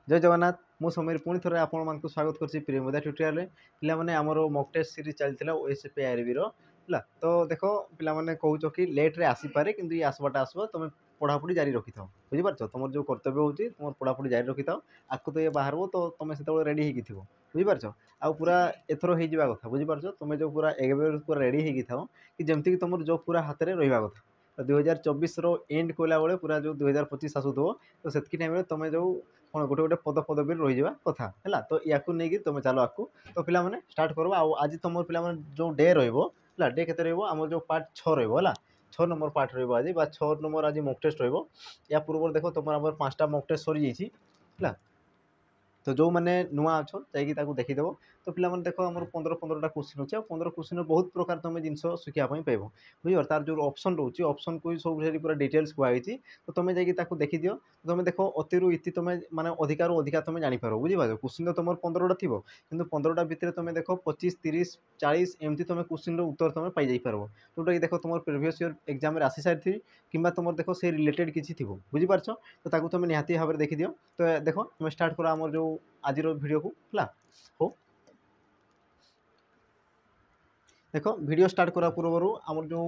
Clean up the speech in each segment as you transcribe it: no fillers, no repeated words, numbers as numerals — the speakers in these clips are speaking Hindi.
जय जगन्नाथ मु समीर पुणी थोड़े आपण स्वागत कर प्रियमोदा ट्यूटोरियल पिला माने हमरो मॉक टेस्ट सीरीज चलथिला ओएसपी आरबी रो हला तो देखो पिला माने कहउचो कि लेट रे आसी पारे किंतु ये आसबाटा आसबो तुम पढ़ापढ़ी जारी रखि थाओ बुझि पारछो तुम जो कर्तव्य होची तुम पढ़ापढ़ी जारी रखि थाओ आकु तो ये बाहरबो तो तुम सेते रेडी हेकि थिबो बुझि पारछो आ पूरा एथरो हे जिबा कथा बुझि पारछो तुम जो पूरा एगेबे पूरा रेडी हेकि थाओ कि जेमति कि तुमर जो पूरा हाथ रे रहिबा कथा 2024 रो एंड कोला बेले पूरा जो 2025 आसुथबो तो सेतकी टाइम रे तुम जो कौन गोटे गोटे पद पदवी रही कथा है तो या नहीं तुम चलो आकू तो पिला माने स्टार्ट करबो आज तुम पिला माने जो डे रहिबो हला डे केते रहिबो हमर जो पार्ट 6 रहिबो हला 6 नंबर पार्ट रहिबो आज बा 6 नंबर आज मॉक टेस्ट रहिबो या पूर्व देखो तुम हमर 5टा मॉक टेस्ट सरी जाईछि हला तो जो मैंने नुआ अच्छो जाकि देखीदेव तो पिला माने देखो आम 15-15टा क्वेश्चन अच्छे 15 क्वेश्चन बहुत प्रकार तुम जिन शिखापी पाइब बुझे तार जो ऑप्शन रोचे ऑप्शन को सब पूरा डिटेल्स कहुई तो तुम जाकि देखी दियो तुम देखो अतिरु इति तुम माने अधिकार अधिका तुम जापर बुझीपार क्वेश्चन तो तुम 15टा थी कि 15टा भितर तुम देख 25-30-40 एमती तुम क्वेश्चन उत्तर तुम पाई पार जोटा कि देखो तुम प्रिवियस ईयर एग्जाम आसी सारी कि तुम देखो से रिलेटेड किसी थी बुझीपार तो तुम निहाती भाव में देखी दियो तो देखो तुम स्टार्ट कर आम जो आज वीडियो को है हो देखो वीडियो स्टार्ट करा पूर्व आम जो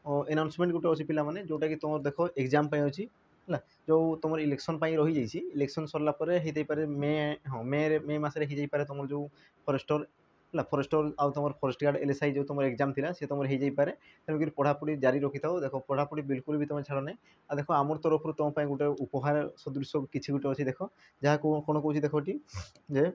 अनाउंसमेंट गोटे अच्छी पिला माने जोटा कि तुम देखो एग्जाम अच्छी है जो तुम इलेक्शन रही जाइए इलेक्शन सरला पारे मे हाँ मे मसरे हो जाए तुम जो फॉरेस्टर है फॉरेस्टर आउ तुम फॉरेस्ट गार्ड एलएसआई जो तुम एग्जाम थी सी तुम हो जाए तेणुक पढ़ापढ़ी जारी रखी था देखो पढ़ापढ़ी बिल्कुल भी तुम छाड़ ना आ देखो आम तरफ तुम गोटे उपहार सदृश किसी गोटे अच्छी देख जहाँ कौन कौन देखो जे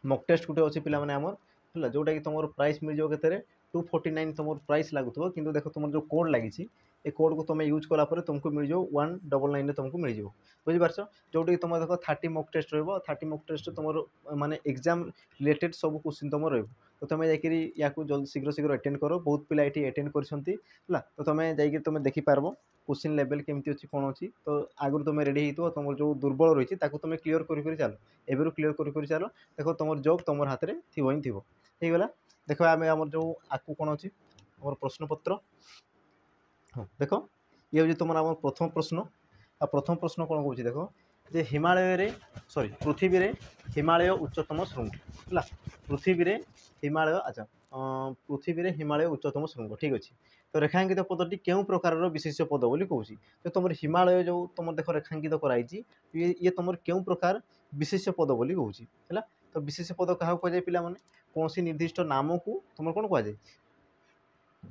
मॉक टेस्ट गोटे अच्छी पिला माने आमर है जोटा कि तुम प्राइस मिल जाओ के 249 तुम प्राइस लगुव कि देखो तुम जो कोड लगी ए कोड को तुम यूज कलापर तुमको मिल जाओ 199 तुमको मिल जाओ बुझीपार जोटा कि तुम देखो 30 मॉक टेस्ट रहा 30 मॉक टेस्ट तुम माने एग्जाम रिलेटेड सब क्वेश्चन तुम रही तो तुम जाकि या जल्दी शीघ्र शीघ्र अटेंड कर बहुत पिला ये अटेंड कर तो तुम जाकि तुम देखिपार क्वेश्चन लेवल केमती अच्छी कौन अच्छी तो आगुरी तुम रेडी हो तुम जो दुर्बल रही तुम क्लीयर कर चलो एवं क्लीयर कर चलो देखो तुम जॉब तुम हाथ में थी ही थी होगला देख आम आम जो आकु कौन अच्छी आम प्रश्नपत्र हाँ देख ये हूँ तुम आम प्रथम प्रश्न आ प्रथम प्रश्न कौन कौन देख जे हिमालय रे सॉरी पृथ्वी रे हिमालय उच्चतम शृंग है पृथ्वी रे हिमालय अच्छा पृथ्वी रे हिमालय उच्चतम शृंग ठीक अच्छे तो रेखांकित पदटी क्यों प्रकार विशेष पद बोली कहूँ तो तुम हिमालय जो तुम देख रेखांकित कराई ये तुम क्यों प्रकार विशेष पद बोली कहूँ है तो विशेष पद क्या कहुए पिला माने कौन सी निर्दिष्ट नाम को तुम कौन कहुए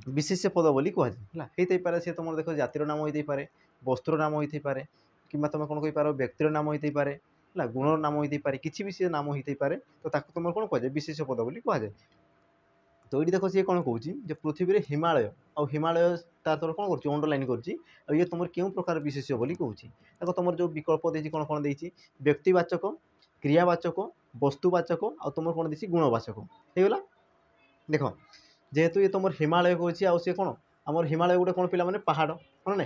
विशेष पद बोली कहुए पारे सी तुम देख जातिर नाम होते पारे वस्तुर नाम होते पारे कि तुम कौन कहींपार व्यक्तिर नाम होते पारे है गुणर नाम होते पारे किसी भी सी नाम होते पारे तो तुम कौन कहुए विशेष पद बोली कहुए तो ये देख सी कौन कहूँ पृथ्वी रे हिमालय आ हिमालय तार कौन कर अंडरलाइन कर ये तुम क्यों प्रकार विशेष बोली कहूँ देखो तुम जो विकल्प देती कौन कौन देती व्यक्तिवाचक क्रियावाचक वस्तुवाचक आ तुम कौन देती गुणवाचक होगा देख जेहेतु ये तुम हिमालय कहूँ आ सी कौन आम हिमालय गोटे कौन पिला माने पहाड़ कौन ना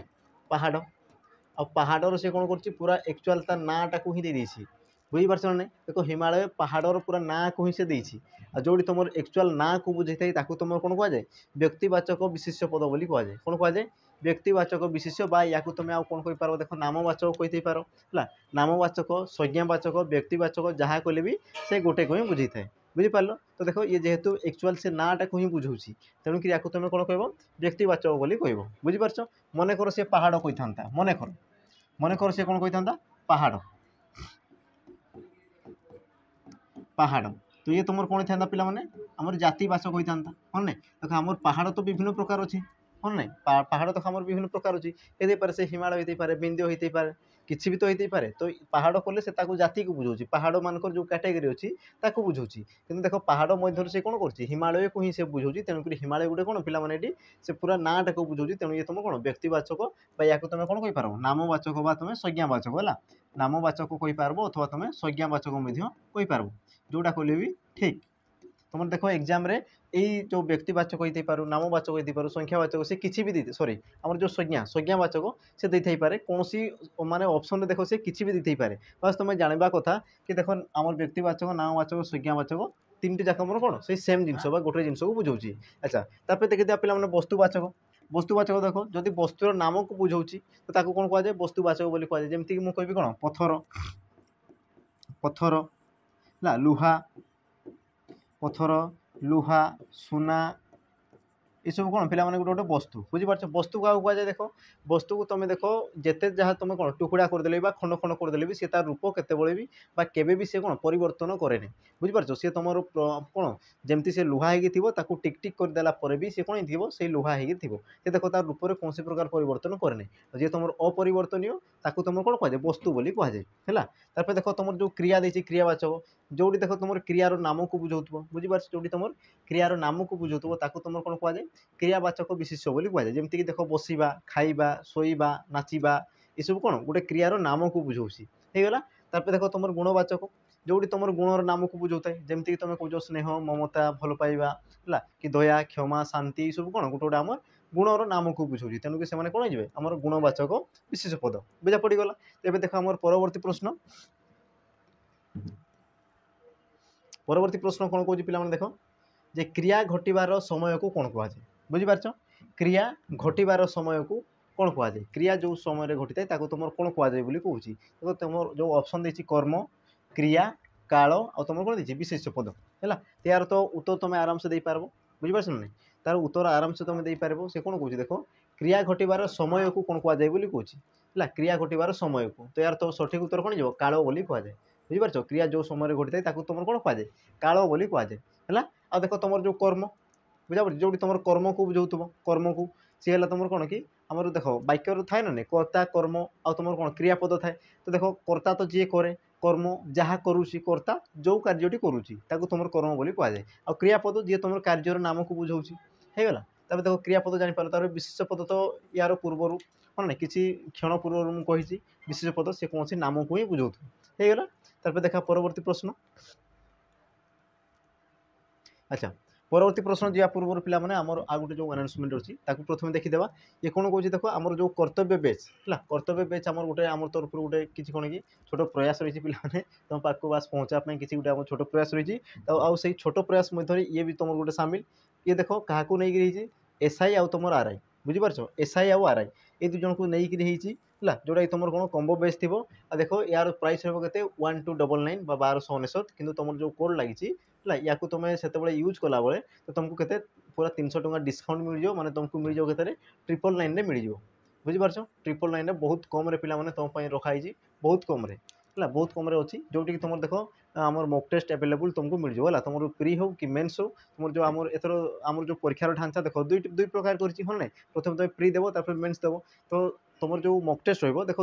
पहाड़ आ पहाड़र से कौन कर पूरा एक्चुअल तार नाटा को ही दे देछि बुझीपार ना देखो हिमालय पहाड़र पूरा ना को ही से देछि आ जोड़ी तुम एक्चुअल ना को बुझे ताकू तुम कौन कहुए व्यक्तिवाचक विशेष पद बोली कहुए कौन कहुए व्यक्तिवाचक विशेष या तुम आउ कौन कही पार देख नामवाचक कही पार है नामवाचक संज्ञावाचक व्यक्तिवाचक जहाँ कले भी से गोटे को ही बुझे था बुझीपार तो देखो ये जेहेतु एक्चुअल से नाटा को ही बुझाऊँ तेणुक या तुम कौन कह व्यक्तिवाचक बोली कह बुझीपार मनकर से पहाड़ कही था मनकर से कौन कही था पहाड़ पहाड़ तो ये तुम कौन था पिला माने आमर जातिवाचक होता हाँ ना देखो आम पहाड़ तो विभिन्न प्रकार अच्छे हाँ ना पहाड़ तो आम विभिन्न प्रकार अच्छी ये पारे से हिमालय होते पारे बिंदु होते पारे किसी भी तो होते पारे तो पहाड़ कले से जाति को बुझाऊँ पहाड़ मानकर जो कैटेगरी अच्छी ताको बुझाऊँ कि देखो पहाड़ मध्य से कौन कर हिमालय को ही से बुझाऊँ तेणुक हिमालय गोटे कौन पे से पूरा नाटा को बुझाऊँ तेणु ये तुम कौन व्यक्तिवाचक या तुम कौन कहींपार नामवाचक तुम संज्ञावाचक है नामवाचक कहींपार अथवा तुम संज्ञावाचक कहींपार जोटा कले भी ठीक तुम देखो एग्जाम रे यही जो व्यक्तिवाचक होते पार नामवाचक होते पार संख्यावाचक से किसी भी दे सॉरी आम जो संज्ञावाचक से दे पारे कौन सी माने ऑप्शन देखो से किसी भी दे पारे बस तुम जानवा कथा कि देखो आम व्यक्तिवाचक नामवाचक संज्ञावाचक तीन जाक मोर कौन से सेम जिन गोटे जिन को बुझाऊँ अच्छा तापर देखिए पे वस्तुवाचक वस्तुवाचक देख जदि वस्तुर नाम को बुझाऊँ तो कौन कहुए वस्तुवाचक बोली कहुए जमीक मुझे कौन पत्थर ପଥର ହେଲା, ଲୁହା, ପଥର, ଲୁହା, ସୁନା, ଏସବୁ କ'ଣ ପିଲାମାନେ ଗୋଟେ ଗୋଟେ ବସ୍ତୁ, ବୁଝିପାରୁଛ। ବସ୍ତୁ କାହାକୁ କୁହାଯାଏ ଦେଖ, ବସ୍ତୁକୁ ତୁମେ ଦେଖ ଯେତେ ଯାହା ତୁମେ କ'ଣ ଟୁକୁଡ଼ା କରିଦେଲେ ବା ଖଣ୍ଡ ଖଣ୍ଡ କରିଦେଲେ ବି ସେ ତାର ରୂପ କେତେବେଳେ ବି ବା କେବେ ବି ସେ କ'ଣ ପରିବର୍ତ୍ତନ କରେନି, ବୁଝିପାରୁଛ। ସେ ତୁମର କ'ଣ ଯେମିତି ସେ ଲୁହା ହେଇକି ଥିବ, ତାକୁ ଟିକ୍ ଟିକ୍ କରିଦେଲା ପରେ ବି ସେ କ'ଣ ହେଇଥିବ, ସେଇ ଲୁହା ହେଇକି ଥିବ। ସେ ଦେଖ ତାର ରୂପରେ କୌଣସି ପ୍ରକାର ପରିବର୍ତ୍ତନ କରେନି। ଯିଏ ତୁମର ଅପରିବର୍ତ୍ତନୀୟ ତାକୁ ତୁମର କ'ଣ କୁହାଯାଏ, ବସ୍ତୁ ବୋଲି କୁହାଯାଏ ହେଲା। ତାପରେ ଦେଖ ତୁମର ଯେଉଁ କ୍ରିୟା ଦେଇଛି କ୍ରିୟାବାଚକ, ଯେଉଁଠି ଦେଖ ତୁମର କ୍ରିୟାର ନାମକୁ ବୁଝାଉଥିବ, ବୁଝିପାରୁଛ, ଯେଉଁଠି ତୁମର କ୍ରିୟାର ନାମକୁ ବୁଝାଉଥିବ ତାକୁ ତୁମର କ'ଣ କୁହାଯାଏ, କ୍ରିୟାବାଚକ ବିଶେଷ୍ୟ ବୋଲି କୁହାଯାଏ। ଯେମିତିକି ଦେଖ ବସିବା, ଖାଇବା, ଶୋଇବା, ନାଚିବା, ଏସବୁ କ'ଣ ଗୋଟେ କ୍ରିୟାର ନାମକୁ ବୁଝାଉଛି, ହେଇଗଲା। ତାପରେ ଦେଖ ତୁମର ଗୁଣବାଚକ, ଯେଉଁଠି ତୁମର ଗୁଣର ନାମକୁ ବୁଝାଉଥାଏ, ଯେମିତିକି ତୁମେ କହୁଛ ସ୍ନେହ, ମମତା, ଭଲ ପାଇବା ହେଲା, କି ଦୟା, କ୍ଷମା, ଶାନ୍ତି, ଏସବୁ କ'ଣ ଗୋଟେ ଗୋଟେ ଆମର ଗୁଣର ନାମକୁ ବୁଝାଉଛି। ତେଣୁକି ସେମାନେ କ'ଣ ହେଇଯିବେ, ଆମର ଗୁଣବାଚକ ବିଶେଷ ପଦ। ବୁଝା ପଡ଼ିଗଲା। ଏବେ ଦେଖ ଆମର ପରବର୍ତ୍ତୀ ପ୍ରଶ୍ନ, ପରବର୍ତ୍ତୀ ପ୍ରଶ୍ନ କ'ଣ କହୁଛି ପିଲାମାନେ ଦେଖ, ଯେ କ୍ରିୟା ଘଟିବାର ସମୟକୁ କ'ଣ କୁହାଯାଏ, ବୁଝିପାରୁଛ। କ୍ରିୟା ଘଟିବାର ସମୟକୁ କ'ଣ କୁହାଯାଏ, କ୍ରିୟା ଯେଉଁ ସମୟରେ ଘଟିଥାଏ ତାକୁ ତୁମର କ'ଣ କୁହାଯାଏ ବୋଲି କହୁଛି। ଦେଖ ତୁମର ଯେଉଁ ଅପସନ୍ ଦେଇଛି କର୍ମ, କ୍ରିୟା, କାଳ, ଆଉ ତୁମର କ'ଣ ଦେଇଛି ବିଶେଷ୍ୟ ପଦ ହେଲା। ଏହାର ତ ଉତ୍ତର ତୁମେ ଆରାମସେ ଦେଇପାରିବ, ବୁଝିପାରୁଛ ନା ନାହିଁ। ତାର ଉତ୍ତର ଆରାମସେ ତୁମେ ଦେଇପାରିବ। ସେ କ'ଣ କହୁଛି ଦେଖ, କ୍ରିୟା ଘଟିବାର ସମୟକୁ କ'ଣ କୁହାଯାଏ ବୋଲି କହୁଛି ହେଲା, କ୍ରିୟା ଘଟିବାର ସମୟକୁ। ତ ଏହାର ତ ସଠିକ୍ ଉତ୍ତର କ'ଣ ହେଇଯିବ, କାଳ ବୋଲି କୁହାଯାଏ, ବୁଝିପାରୁଛ। କ୍ରିୟା ଯେଉଁ ସମୟରେ ଘଟିଥାଏ ତାକୁ ତୁମର କ'ଣ କୁହାଯାଏ, କାଳ ବୋଲି କୁହାଯାଏ ହେଲା। ଆଉ ଦେଖ ତୁମର ଯେଉଁ କର୍ମ, ବୁଝାପଡ଼ୁଛି, ଯେଉଁଠି ତୁମର କର୍ମକୁ ବୁଝାଉଥିବ, କର୍ମକୁ ସିଏ ହେଲା ତୁମର କ'ଣ କି, ଆମର ଦେଖ ବାକ୍ୟର ଥାଏ ନା ନାହିଁ, କର୍ତ୍ତା, କର୍ମ, ଆଉ ତୁମର କ'ଣ କ୍ରିୟାପଦ ଥାଏ। ତ ଦେଖ କର୍ତ୍ତା ତ ଯିଏ କରେ, କର୍ମ ଯାହା କରୁଛି, କର୍ତ୍ତା ଯେଉଁ କାର୍ଯ୍ୟଟି କରୁଛି ତାକୁ ତୁମର କର୍ମ ବୋଲି କୁହାଯାଏ। ଆଉ କ୍ରିୟାପଦ ଯିଏ ତୁମର କାର୍ଯ୍ୟର ନାମକୁ ବୁଝାଉଛି, ହେଇଗଲା। ତାପରେ ଦେଖ କ୍ରିୟାପଦ ଜାଣିପାରିଲ। ତାପରେ ବିଶେଷ ପଦ ତ ୟାର ପୂର୍ବରୁ କ'ଣ ନାହିଁ, କିଛି କ୍ଷଣ ପୂର୍ବରୁ ମୁଁ କହିଛି, ବିଶେଷ ପଦ ସେ କୌଣସି ନାମକୁ ହିଁ ବୁଝାଉଥିବ, ହେଇଗଲା। ତାପରେ ଦେଖା ପରବର୍ତ୍ତୀ ପ୍ରଶ୍ନ। ଆଚ୍ଛା, ପରବର୍ତ୍ତୀ ପ୍ରଶ୍ନ ଯିବା ପୂର୍ବରୁ ପିଲାମାନେ ଆମର ଆଉ ଗୋଟେ ଯେଉଁ ଆନାଉନ୍ସମେଣ୍ଟ ଅଛି ତାକୁ ପ୍ରଥମେ ଦେଖିଦେବା। ଇଏ କ'ଣ କହୁଛି ଦେଖ, ଆମର ଯେଉଁ କର୍ତ୍ତବ୍ୟ ବେଚ୍ ହେଲା, କର୍ତ୍ତବ୍ୟ ବେଚ୍ ଆମର ଗୋଟେ, ଆମ ତରଫରୁ ଗୋଟେ କିଛି କ'ଣ କି ଛୋଟ ପ୍ରୟାସ ରହିଛି ପିଲାମାନେ ତୁମ ପାଖକୁ ବାସ୍ ପହଞ୍ଚିବା ପାଇଁ, କିଛି ଗୋଟେ ଆମର ଛୋଟ ପ୍ରୟାସ ରହିଛି। ତ ଆଉ ସେଇ ଛୋଟ ପ୍ରୟାସ ମଧ୍ୟରେ ଇଏ ବି ତୁମର ଗୋଟେ ସାମିଲ। ଇଏ ଦେଖ କାହାକୁ ନେଇକି ହେଇଛି, SI ଆଉ ତୁମର RI, ବୁଝିପାରୁଛ। SI ଆଉ RI ଏଇ ଦୁଇ ଜଣଙ୍କୁ ନେଇକିରି ହେଇଛି ହେଲା, ଯେଉଁଟାକି ତୁମର କ'ଣ କମ୍ବୋ ବେଚ୍ ଥିବ। ଆଉ ଦେଖ ୟାର ପ୍ରାଇସ୍ ରହିବ କେତେ, 1299 ବା 1299। କିନ୍ତୁ ତୁମର ଯେଉଁ କୋଡ଼୍ ଲାଗିଛି ହେଲା, ୟାକୁ ତୁମେ ସେତେବେଳେ ୟୁଜ୍ କଲାବେଳେ ତ ତୁମକୁ କେତେ ପୁରା 300 ଟଙ୍କା ଡିସ୍କାଉଣ୍ଟ ମିଳିଯିବ। ମାନେ ତୁମକୁ ମିଳିଯିବ କେତେରେ, 999ରେ ମିଳିଯିବ, ବୁଝିପାରୁଛ। 999ରେ ବହୁତ କମ୍ରେ ପିଲାମାନେ ତୁମ ପାଇଁ ରଖାହେଇଛି, ବହୁତ କମ୍ରେ ହେଲା, ବହୁତ କମ୍ରେ ଅଛି। ଯେଉଁଠିକି ତୁମର ଦେଖ ଆମର ମକ୍ ଟେଷ୍ଟ ଆଭେଲେବୁଲ୍ ତୁମକୁ ମିଳିଯିବ ହେଲା। ତୁମର ପ୍ରି ହେଉ କି ମେନ୍ସ ହେଉ, ତୁମର ଯେଉଁ ଆମର ଏଥର ଆମର ଯେଉଁ ପରୀକ୍ଷାର ଢାଞ୍ଚା ଦେଖ ଦୁଇ ପ୍ରକାର କରିଛି, ହଁ ନାହିଁ। ପ୍ରଥମେ ତୁମେ ପ୍ରି ଦେବ, ତାପରେ ମେନ୍ସ ଦେବ। ତ ତୁମର ଯେଉଁ ମକ୍ ଟେଷ୍ଟ ରହିବ ଦେଖ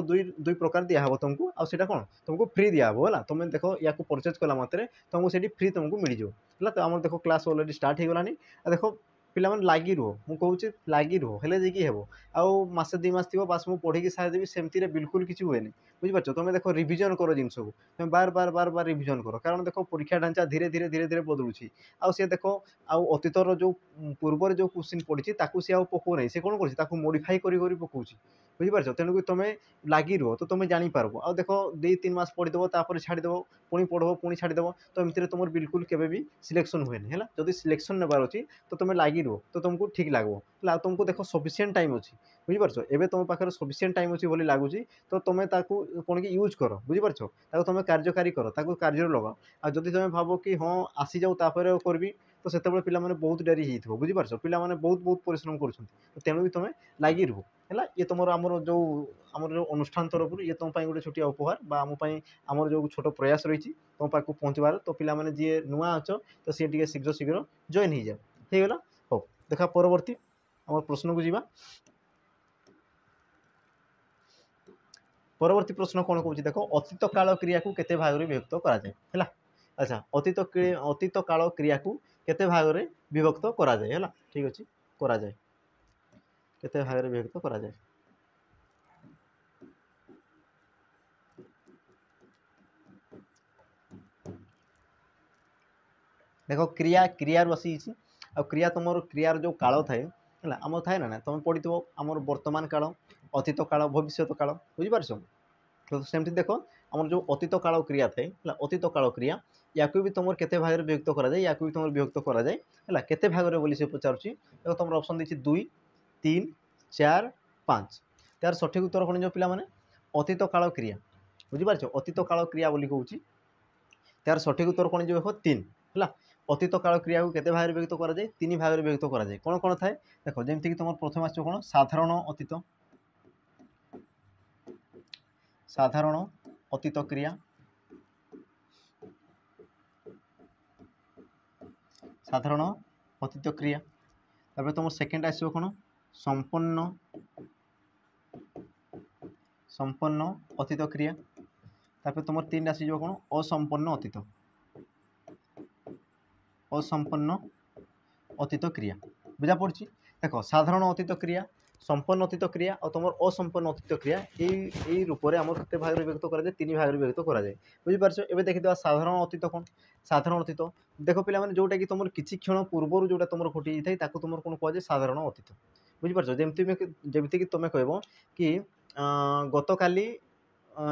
ଦୁଇ ପ୍ରକାର ଦିଆହେବ ତୁମକୁ। ଆଉ ସେଇଟା କ'ଣ ତୁମକୁ ଫ୍ରି ଦିଆହେବ ହେଲା। ତୁମେ ଦେଖ ୟାକୁ ପରଚେଜ୍ କଲା ମାତ୍ରେ ତୁମକୁ ସେଇଠି ଫ୍ରି ତୁମକୁ ମିଳିଯିବ ହେଲା। ତ ଆମର ଦେଖ କ୍ଲାସ୍ ଅଲରେଡ଼ି ଷ୍ଟାର୍ଟ ହେଇଗଲାଣି। ଆଉ ଦେଖ ପିଲାମାନେ ଲାଗି ରୁହ, ମୁଁ କହୁଛି ଲାଗି ରୁହ, ହେଲେ ଯାଇକି ହେବ। ଆଉ ମାସେ 2 ମାସ ଥିବ ବାସ୍ ମୁଁ ପଢ଼ିକି ସାରିଦେବି ସେମିତିରେ ବିଲକୁଲ କିଛି ହୁଏନି, ବୁଝିପାରୁଛ। ତୁମେ ଦେଖ ରିଭିଜନ୍ କର ଜିନିଷକୁ, ତୁମେ ବାର ବାର ରିଭିଜନ୍ କର। କାରଣ ଦେଖ ପରୀକ୍ଷା ଢାଞ୍ଚା ଧୀରେ ଧୀରେ ବଦଳୁଛି। ଆଉ ସେ ଦେଖ ଆଉ ଅତୀତର ଯେଉଁ ପୂର୍ବରେ ଯେଉଁ କ୍ୱେଶ୍ଚିନ୍ ପଡ଼ିଛି ତାକୁ ସେ ଆଉ ପକାଉ ନାହିଁ, ସେ କ'ଣ କରୁଛି ତାକୁ ମୋଡ଼ିଫାଇ କରି ପକାଉଛି, ବୁଝିପାରୁଛ। ତେଣୁକି ତୁମେ ଲାଗି ରୁହ ତ ତୁମେ ଜାଣିପାରିବ। ଆଉ ଦେଖ 2-3 ମାସ ପଢ଼ିଦେବ, ତାପରେ ଛାଡ଼ିଦେବ, ପୁଣି ପଢ଼ିବ, ପୁଣି ଛାଡ଼ିଦେବ, ତ ଏମିତିରେ ତୁମର ବିଲକୁଲ କେବେ ବି ସିଲେକ୍ସନ୍ ହୁଏନି ହେଲା। ଯଦି ସିଲେକ୍ସନ୍ ନେବାର ଅଛି ତ ତୁମେ ଲାଗି ରୁହ, ତ ତୁମକୁ ଠିକ୍ ଲାଗିବ ହେଲା। ଆଉ ତୁମକୁ ଦେଖ ସଫିସିଏଣ୍ଟ ଟାଇମ୍ ଅଛି, ବୁଝିପାରୁଛ। ଏବେ ତୁମ ପାଖରେ ସଫିସିଏଣ୍ଟ ଟାଇମ୍ ଅଛି ବୋଲି ଲାଗୁଛି, ତ ତୁମେ ତାକୁ କ'ଣ କି ୟୁଜ୍ କର, ବୁଝିପାରୁଛ। ତାକୁ ତୁମେ କାର୍ଯ୍ୟକାରୀ କର, ତାକୁ କାର୍ଯ୍ୟରେ ଲଗାଅ। ଆଉ ଯଦି ତୁମେ ଭାବ କି ହଁ ଆସିଯାଉ ତାପରେ କରିବି, ତ ସେତେବେଳେ ପିଲାମାନେ ବହୁତ ଡେରି ହେଇଥିବ, ବୁଝିପାରୁଛ। ପିଲାମାନେ ବହୁତ ପରିଶ୍ରମ କରୁଛନ୍ତି, ତେଣୁକି ତୁମେ ଲାଗି ରୁହ ହେଲା। ଇଏ ତୁମର ଆମର ଯେଉଁ ଅନୁଷ୍ଠାନ ତରଫରୁ ଇଏ ତୁମ ପାଇଁ ଗୋଟେ ଛୋଟିଆ ଉପହାର ବା ଆମ ପାଇଁ ଆମର ଯେଉଁ ଛୋଟ ପ୍ରୟାସ ରହିଛି ତୁମ ପାଖକୁ ପହଞ୍ଚିବାର। ତ ପିଲାମାନେ ଯିଏ ନୂଆ ଅଛ ତ ସିଏ ଟିକେ ଶୀଘ୍ର ଜଏନ୍ ହେଇଯାଅ, ହେଇଗଲା। ହଉ ଦେଖା ପରବର୍ତ୍ତୀ ଆମର ପ୍ରଶ୍ନକୁ ଯିବା। ପରବର୍ତ୍ତୀ ପ୍ରଶ୍ନ କ'ଣ କହୁଛି ଦେଖ, ଅତୀତ କାଳ କ୍ରିୟାକୁ କେତେ ଭାଗରେ ବିଭକ୍ତ କରାଯାଏ ହେଲା। ଆଚ୍ଛା, ଅତୀତ କାଳ କ୍ରିୟାକୁ କେତେ ଭାଗରେ ବିଭକ୍ତ କରାଯାଏ ହେଲା। ଠିକ୍ ଅଛି, କରାଯାଏ, କେତେ ଭାଗରେ ବିଭକ୍ତ କରାଯାଏ। ଦେଖ କ୍ରିୟାରୁ ଆସିଛି। ଆଉ କ୍ରିୟା ତୁମର କ୍ରିୟାର ଯେଉଁ କାଳ ଥାଏ ହେଲା, ଆମର ଥାଏ ନା, ତୁମେ ପଢ଼ିଥିବ ଆମର ବର୍ତ୍ତମାନ କାଳ, ଅତୀତ କାଳ, ଭବିଷ୍ୟତ କାଳ, ବୁଝିପାରୁଛ। ତ ସେମିତି ଦେଖ ଆମର ଯେଉଁ ଅତୀତ କାଳ କ୍ରିୟା ଥାଏ ହେଲା, ଅତୀତ କାଳ କ୍ରିୟା ୟାକୁ ବି ତୁମର କେତେ ଭାଗରେ ବିଭକ୍ତ କରାଯାଏ, ୟାକୁ ବି ତୁମର ବିଭକ୍ତ କରାଯାଏ ହେଲା। କେତେ ଭାଗରେ ବୋଲି ସେ ପଚାରୁଛି। ଦେଖ ତୁମର ଅପସନ୍ ଦେଇଛି 2, 3, 4, 5। ତାର ସଠିକ୍ ଉତ୍ତର କ'ଣ ଯିବ ପିଲାମାନେ, ଅତୀତ କାଳ କ୍ରିୟା, ବୁଝିପାରୁଛ। ଅତୀତ କାଳ କ୍ରିୟା ବୋଲି କହୁଛି तार सठिक उत्तर कौन जो देखो 3 है। अतीत काल क्रिया को केते भाग विभक्त करा जाए 3 भाग विभक्त करा जाए कौन कौन थाए देखो जेमती कि तुम प्रथम आसो कौन साधारण अतीत साधारण अतीत क्रिया साधारण अतीत क्रिया तापर तुम सेकेंड आसो कौन संपन्न संपन्न अतीत क्रिया तापर तुम 3 आसीज कौन असंपन्न अतीत असंपन्न अतीत क्रिया बुझा पड़ी देख साधारण अतीत क्रिया संपन्न अतीत क्रिया और तुम असंपन्न अतीत क्रिया यही रूप में आम के भाग विभक्त कराए 3 भाग विभक्त कराए बुझीपार एवं देखिए साधारण अतीत कौन साधारण अतीत देख पिला जोटा कि तुम किसी क्षण पूर्व जोटा तुम घटी जाए तुम कौन कहुए साधारण अतीत बुझीपार जमीती कि तुम कह कि गत काली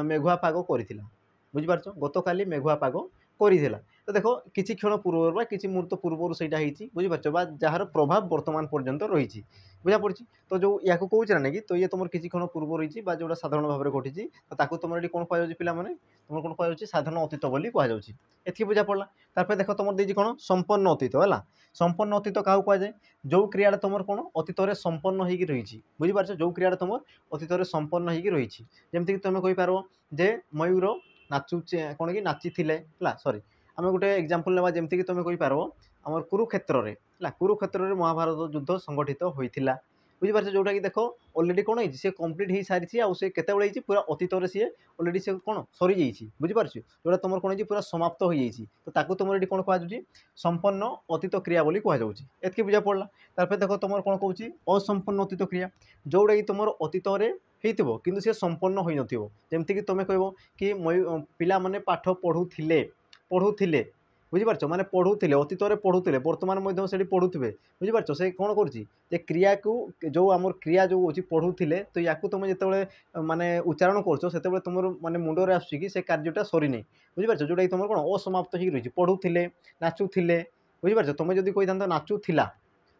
मेघुआ पाग कर बुझीपार गत काली मेघुआ पाग कर तो देख किसी क्षण पूर्व किसी मुहूर्त पूर्व से बुझीपार जार प्रभाव वर्तमान पर्यंत रही बुझा पड़ी तो जो या कौन ना कि तो ये तुम किसी क्षण पूर्व रही जो साधारण भाव में घटी तो तुम ये कौन कह पे तुम कौन कह साधारण अतीत बोली कहुच्छी एति बुझा पड़ा तापर देख तुम देती कौन संपन्न अतीत है संपन्न अतीत क्या कहुए जो क्रिया तुम कौन अतीत संपन्न हो रही बुझीपार जो क्रिया तुम अतीत संपन्न हो रही जमीक तुम कहींपार जे मयूर नाचु कौन कि नाची सॉरी आम गोटे एग्जांपल नेबा जमीक कि तुम कहींपार आम कुरुक्षेत्र में कुरुक्षेत्र में महाभारत युद्ध संगठित होता बुझीपार जोटा कि देख अलरेडी कौन है कंप्लीट हो सारी आसे केत पूरा अतीत सी अलरेडी से कौन सरी जाइए बुझीपार जोटा तुम कौन है पूरा समाप्त हो जाइए तो तुम ये कौन कहुच्छी संपन्न अतीत क्रिया बोली कहुच्छी एतकी बुझा पड़ा तापर देख तुम कौन कहूँ असंपन्न अतीत क्रिया जोटा कि तुम अतीत हो कि सी संपन्न हो नमती तुम कह कि पिला माने पाठ पढ़ुले बुझीपार माने पढ़ुले अतीत पढ़ुले बर्तमान से पढ़ुवे बुझीपार से कौन कर क्रिया को जो आम क्रिया जो अच्छी पढ़ुले तो या तुम जो माने उच्चारण कर तुम माने मुंडे आसूँ से कार्यटा सरी नहीं बुझीपार जोटा तुम कौन असमाप्त हो रही पढ़ुले नाचुले बुझीपार तुम जब कही था नाचुला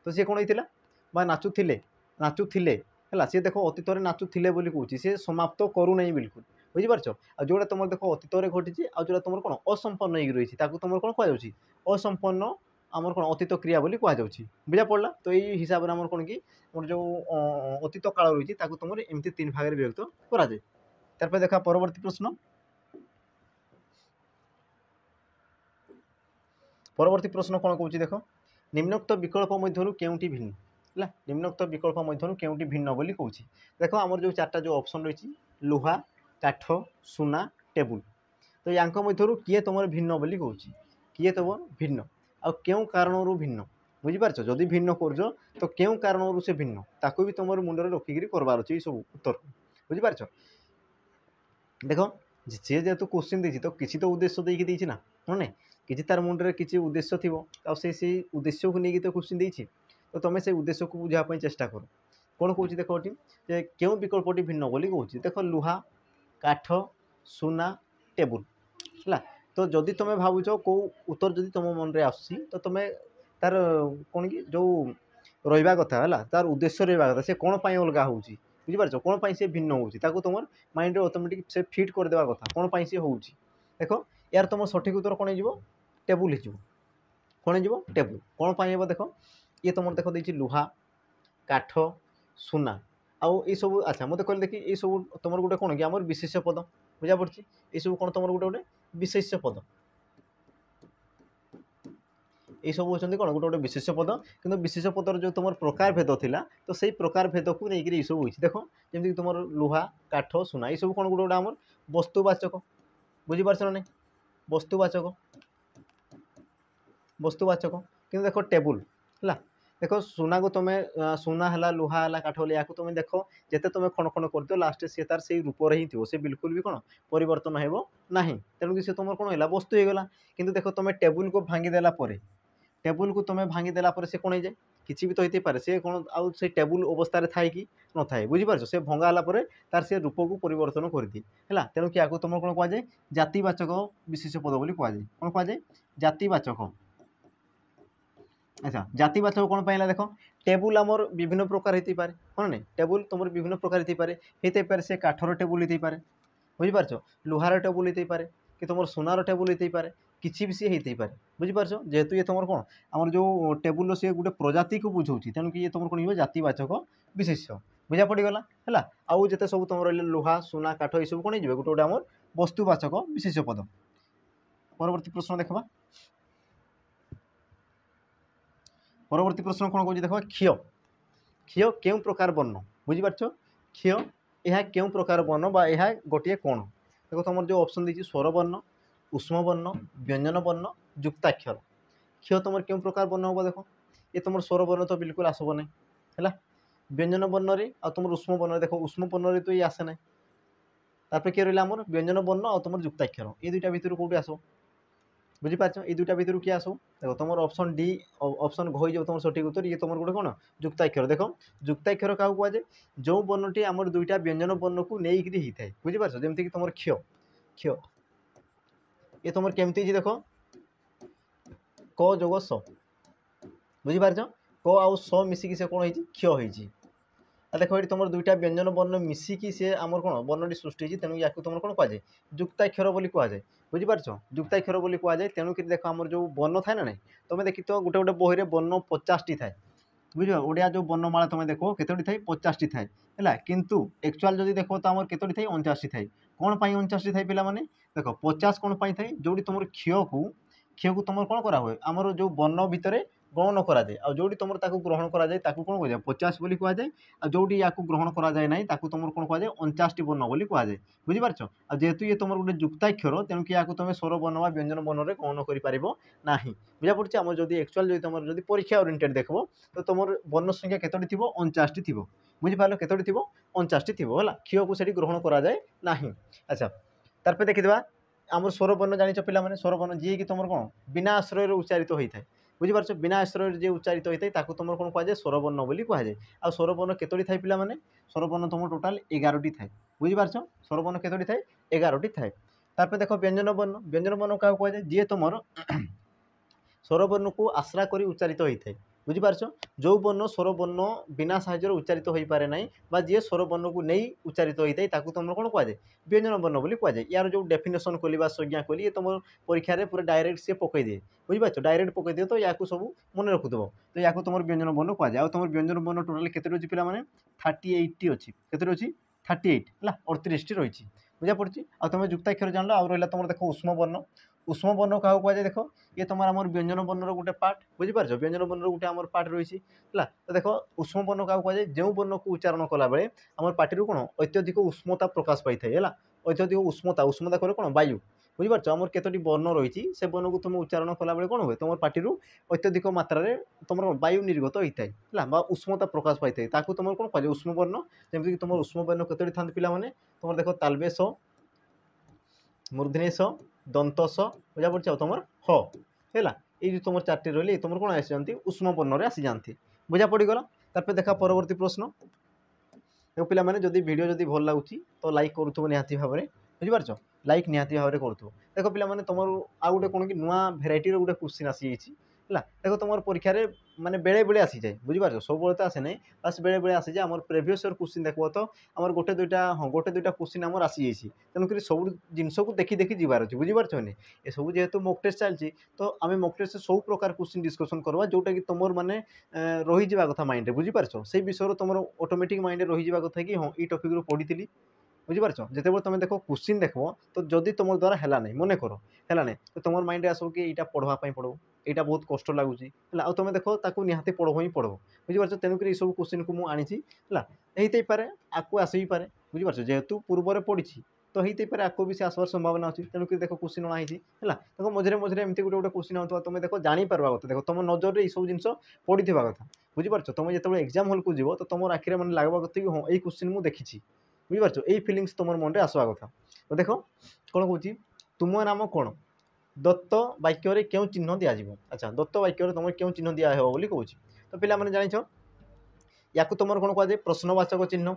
तो सी कौन होता नाचुले है सी देख अतीत नाचुले कहूँ सी समाप्त करूना बिल्कुल बुझीपार जोटा तुम देख अतीत घटी आटा तुम कौन असंपन्न हो रही तुम कौन कह असंपन्न आमर कौन अतीत क्रिया बोली कहुच्छी बुझा पड़ा तो यही हिसाब से आम कौन कि जो अतीत काल रही तुम एमती 3 भाग में विभक्त कराए तार देखा परवर्ती प्रश्न कौन कौन देख निम्नोक्त विकल्प मध्य केउटी भिन्न है निम्नोक्त विकल्प मध्य केउटी भिन्न बोली कहूँ देख आमर जो 4टा जो ऑप्शन रही लुहा काठ सुना टेबुल तो या मध्य किए तुम भिन्न बोली कहूँ किए तुम भिन्न आ क्यों कारणरू भिन्न बुझीपार जदि भिन्न कर तो क्यों कारणरू से भिन्न ताकू भी तुम मुंडे रखिकी करवार अच्छे सब उत्तर बुझीपार देख सी जेहतु क्वेश्चन देती तो किसी तो उद्देश्य देखिए ना हाँ कि तार मुंडे किसी उद्देश्य थी से उद्देश्य को लेकिन तो क्वेश्चन देती तो तुम से उद्देश्य को बुझापी चेष्टा कर कौन कौन देख ये क्यों विकल्पटी भिन्न बोली कहूँ देख लुहा काठ सुना टेबुल है तो जदि तुम भावुच कौ उत्तर जदि तुम मन में आसूँ तो तुम तार कौन कि जो रहा कथा है तार उद्देश्य रहा कथा से कौन पाई अलग हो बुझीपार कौन पाई से भिन्न हो तुम माइंड ऑटोमेटिक से फिट करदेवा कथा कौन पाई से हो देख यार तुम सठिक उत्तर कौन हो टेबुल हो कौन हो टेबुल कौन पाई हे देख ये तुम देख देती लुहा काठ सुना आउ ये सब अच्छा मत कहले देखी ये सब तुम गोटे कौन कि आम विशेष पद बुझा पड़ी ये सब कौन तुम गोटे गोटे विशेष पद ये सब होती कौन गोटे गोटे विशेष पद कि विशेष पदर जो तुम प्रकार भेद थिला तो सही प्रकार भेद को लेकिन ये सब होती देख जमीक तुम लुहा काठ सुना ये सब कौन गोटे गोटे आम वस्तुवाचक बुझीपार ना वस्तुवाचक वस्तुवाचक कि देख टेबुल है देख सुना को तुम सुना है लुहा है काठ या तुम देख जिते तुम खंड खंड कर लास्ट सी तार से रूप ही थी से बिल्कुल भी कौन परिवर्तन हो ना तेणुक सी तुम कौन है वस्तु होगला कि देख तुम टेबुल को भांगीदेला टेबुल को तुम भांगीदेला से कौन हो जाए किसी भी तो होते पारे से कौन आउ से टेबुल अवस्था थाए कि न थाए बुझीपार से भंगाला तार से रूप को परिवर्तन कर दिए है तेणुक या तुम कौन कहुए जातिवाचक विशेष पद बोली कहुए कौन कहुए जातिवाचक अच्छा जातिवाचक कौन पाइला देख टेबुल आमर विभिन्न प्रकार होती पारे हाँ नहीं टेबुल तुम विभिन्न प्रकार होती पारे से काठर टेबुल होती पारे बुझीपार लुहार टेबुल होती पारे कि तुम सोनार टेबुल होते पारे किसी भी सी होते पारे बुझीपार जेहेतु ये तुम कौन आम जो टेबुल सी गोटे प्रजाति को बुझाऊँ तेणुक ये तुम कौन जातिवाचक विशेष्य बुझा पड़गला है आउ जिते सब तुम रही लुहा सुना काठ ये सब कौन हो गोटे गोटे आम वस्तुवाचक विशेष्य पद। परवर्ती प्रश्न देखा परवर्ती प्रश्न कौन कौन देखा क्षीय क्षीय क्यों प्रकार वर्ण बुझीपार क्षीय यह क्यों प्रकार वर्ण बा यह गोटे कौन देखो तुम जो ऑप्शन दी स्वर वर्ण उष्म वर्ण व्यंजन वर्ण युक्ताक्षर क्षीय तुम क्यों प्रकार वर्ण होगा देखो ये तुम स्वर वर्ण तो बिल्कुल आसब ना है व्यंजन वर्ण रे आ तुम उष्म वर्ण देखो उष्म वर्ण रे तो ये आसे ना तापर किए रहा आमर व्यंजन वर्ण और तुम युक्ताक्षर ये दुईटा भितर कौटी आस बुझीपार ये दुईटा भितर किए आस देखो तुम ऑप्शन डी ऑप्शन घई जो तुम सठिक उत्तर ये तुम गोटे कौन युक्ताक्षर देखो युक्ताक्षर क्या कहुए जो वर्णटी आम दुईटा व्यंजन वर्ण को लेकिन होता है बुझीपार जमीक कि तुम क्षय क्षय ये तुम केमती देख क जोग स बुझीपार क आउ स मिसिकी से कौन हो क्षय हो देखो ये तुम दुईटा व्यंजन वर्ण मिसिकी सी आम कौन वर्णटी सृष्टि तेणु या तुम कौन कहुए युक्ताक्षर बोली कहुए बुझीपार युक्ताक्षर बोली कहुए तेणुक देख आम जो वर्ण थाए ना नहीं तुम देखी तो गोटे गोटे बही में वर्ण 50 टी थाए बुझ ओडिया जो वर्णमाला तुम देख केतोटी थाए 50 टी थाए है किंतु एक्चुअल जब देख तो आम केतोटी थाए 49 टी थाए कौन पाई 49 टी थाए पिलामाने देख 50 कौन पाई थाए जोड़ी तुम क्षय को तुम कौन करा हुए आमर जो वर्ण भितर गणन कराए आ जोड़ी तुम ग्रहण कराए कौन कह 50 बोली कहुए आ जोड़ी या ग्रहण कराए ना तुम कौन कहुए 49 टी वर्ण बोली कहुए बुझीपार आ जेहेतु ये तुम गोटे युक्ताक्षर तेणुक या तुम स्वर वर्ण व व्यंजन वर्ण में गणन करना बुझा पड़ी आम जब एक्चुअल जो तुम जब परीक्षा ओरिएंटेड देख तो तुम वर्ण संख्या केतोटी थी 49 टी थी बुझीपार केतोटी थी 49 टी थी है क्षय को सेठी ग्रहण कराए ना। अच्छा तार देखीदा आम स्वर वर्ण जान पे स्वर वर्ण जी कि तुम कौन बिना आश्रय उच्चारित होता है बुझीपार बिना आश्रय जो उच्चारित होता है तुम कौन कहुए स्वर वर्ण बोली कहुए आ स्वर वर्ण केतोटी थाए पिलामाने स्वर वर्ण तुम टोटाल 11 टी थाए बुझीपार स्वर वर्ण केतोटी थाए 11 टी थाए। तार देख व्यंजन वर्ण क्या कहुए जी तुम स्वर वर्ण को आश्रा कर उच्चारित होता है बुझीपार जो वर्ण स्वर वर्ण बिना साहाय्य उच्चारित हो पारे ना बा जी स्वर वर्ण को नहीं उच्चारित होता है तुम कौन कहुए व्यंजन वर्ण बोली कहुए यार जो डेफिनेशन कली संज्ञा कली ये तुम परीक्षा रे पूरा डायरेक्ट सी पकई दिए बुझीपार डायरेक्ट पकई दिए तो या सब मन रखुव तो या तुम व्यंजन वर्ण कहुए तुम व्यंजन वर्ण टोटाल केते अच्छी पे 38 टी अच्छी केते अच्छी 38 है 38 टी रही बुझा पड़ी आ तुम युक्ताक्षर जान आ रहा तुम देख उष्म उष्म वर्ण क्या कहुए देख ये तुम आम व्यंजन वर्ण गोटे पार्ट बुझीपार व्यंजन वर्ण गोटे आम पार्ट रही है तो देख उष्म वर्ण क्या कहुए जो वर्ण को उच्चारण कला बेले आम पार्टी कौन अत्यधिक उष्मता प्रकाश पाई है अत्यधिक उष्मता उष्मता कह कौन वायु बुझीपार आम केतोटी वर्ण रही से वर्ण को तुम उच्चारण कला बेले कौन हुए तुम पार्टी अत्यधिक मात्रा तुम वायु निर्गत होता है उष्मता प्रकाश पाई है तुम कौन कह उष्म वर्ण जमीक तुम उष्म वर्ण केतोटी था पे तुम देख तालबे स मूर्धन्य स दंत स बुझा पड़ी तुम है ये जो तुम 4टी रही तुम कौन आसी जाती उष्म वर्ण आसी जाती बुझा पड़गला। तार देखा परवर्ती प्रश्न देखो पे जब वीडियो जब भल लगुच तो लाइक करूँ निहाती भाव में बुझीपार लाइक निहाती भाव में करूँ देख पे तुम आउ गोटे कौन कि नुआ भेराइटी गोटे क्वेश्चन आसी है देख तुम परीक्षा रे माने बेले बेले आसी जाए बुझीपार सब तो आसे ना बस बेले बेले आसी जाए आम प्रिवियस ईयर क्वेश्चन देखो तो आम गोटे दुईटा हाँ गोटे दुईटा क्वेश्चन आम आसी जाइए तेणुक सब जिन को देखी देखी जीवार अच्छे बुझीपार ये सब जेहेतु मॉक टेस्ट चलती तो आम मॉक टेस्ट सब प्रकार क्वेश्चन डिस्कसन करवा जोटा कि तुम माने रही जावा कथा माइंड बुझीपार से विषय तुम ऑटोमेटिक माइंड रही जावा कथा कि हाँ ये टॉपिक रू पढ़ी बुझीपार जिते तुम देख क्वेश्चन देख तो जदि तुम द्वारा है ना मन कर है ना तो तुम माइंड आसो कि यहाँ पढ़वाई पड़ो यहाँ बहुत कष्ट लगुच है तुम देख ताकू निहाती पढ़ो ही पढ़ो बुझीपार तेणुक ये सब क्वेश्चन को मुझे है पारे आकु आसई पारे बुझीपार जेहेतु पूर्व पढ़ी तो होते पारे आकु भी से आसबार संभावना अच्छी तेणुक देख क्वेश्चन अणाई है देखो मझे मझे एमती गोटे गोटे क्वेश्चन आता तुम देख जापर कथा देख तुम नजर में सब जिन पढ़ी कथा बुझीपार तुम जो एग्जाम हल को जीव तो तुम आखिरे मन लगवा कथा कि हाँ ये क्वेश्चन मुझे देखी बुझीपार यही फिलिंग्स तुम मन में आसवा कथा तो देख कौन कौन तुम नाम कौन दत्त वाक्य क्यों चिन्ह दिज्व अच्छा दत्त वाक्य तुम क्यों चिन्ह दिहब बोली कहूँ तो पिला माने जानिछ या तुम कौन कहुए प्रश्नवाचक चिन्ह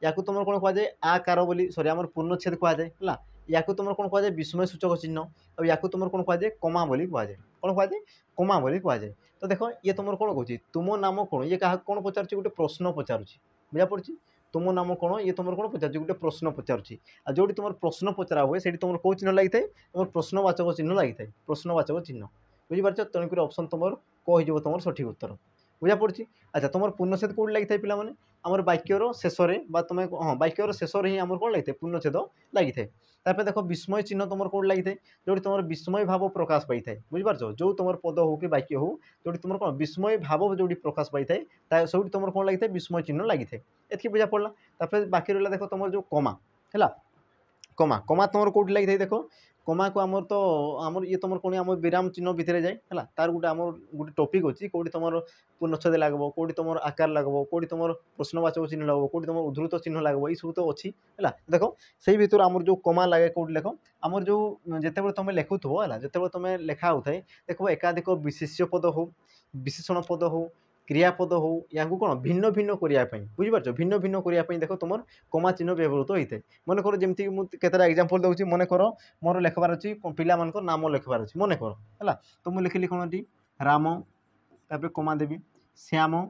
या तुम कौन कहुए आकार बोली सॉरी आम पूर्णछेद कहुए है या तुम कौन कहुए विस्मय सूचक चिन्ह और या तुम कौन कहुए कमा बोली कहुए कौन कहुए कमा बोली कहुए तो देख ये तुम कौन कौन तुम नाम कौन ये क्या कौन पचार गोटे प्रश्न पचारुची बुझा पड़ी तुम नाम कौन ये तुम कौन पचार गोटे प्रश्न पचारुच्छी आ जो तुम प्रश्न पचरा हुए से तुम कौ चिन्ह लगी तुम प्रश्नवाचक चिन्ह लगी प्रश्नवाचक चिन्ह बुझीपार तेणुक ऑप्शन तुम कौन हो तुम सठिक उत्तर बुझा पड़ी। अच्छा तुम पूर्णछेद कौट लगी था पे आमर वाक्यर शेष में तुम हाँ वाक्यर शेष में ही आम कौन लगी पूर्णछेद लगी था देख विस्मय चिन्ह तुम कौट लगी था जो तुम विस्मय भाव प्रकाश पाई था बुझीपार जो तुम पद हो कि वाक्य हो जो तुम कौन विस्मय भाव जो प्रकाश पाई था सब तुम कौन लगी था विस्मय चिन्ह लगी था एति बुझा पड़ा। बाकी रहा देख तुम जो कमा है कमा कमा तुम कौट लगी था देख कमा को आमर तो आमर ये तुम कौन आम विराम चिन्ह भितर जाए है तार गोटे आम गोटे टॉपिक अच्छी कौटी तुम पूर्णछेद लगब कौटी तुम आकार लगब कौटी तुम प्रश्नवाचक चिन्ह लगब कौटी तुम उद्धृत चिन्ह लगब ये सब तो अच्छी है देख से भर आमर जो कमा लगे कौटी लेख आमर जो जिते तुम लिखुव है जिते तुम लेखा होता है देख एकाधिक विशेष्य पद हो विशेषण पद हो क्रियापद हो या कौन भिन्न भिन्न करने बुझीपार भिन्न भिन्न करने देख तुम कमा चिन्ह व्यवहृत होता है मन कर जमीक मुझे केतटा एग्जांपल दूसरी मन कर मोर लिखबार अच्छी पिला नाम लिखबार अच्छी मन कर है तो मुझे लिखिली कौन टी राम तापर कमा देवी श्याम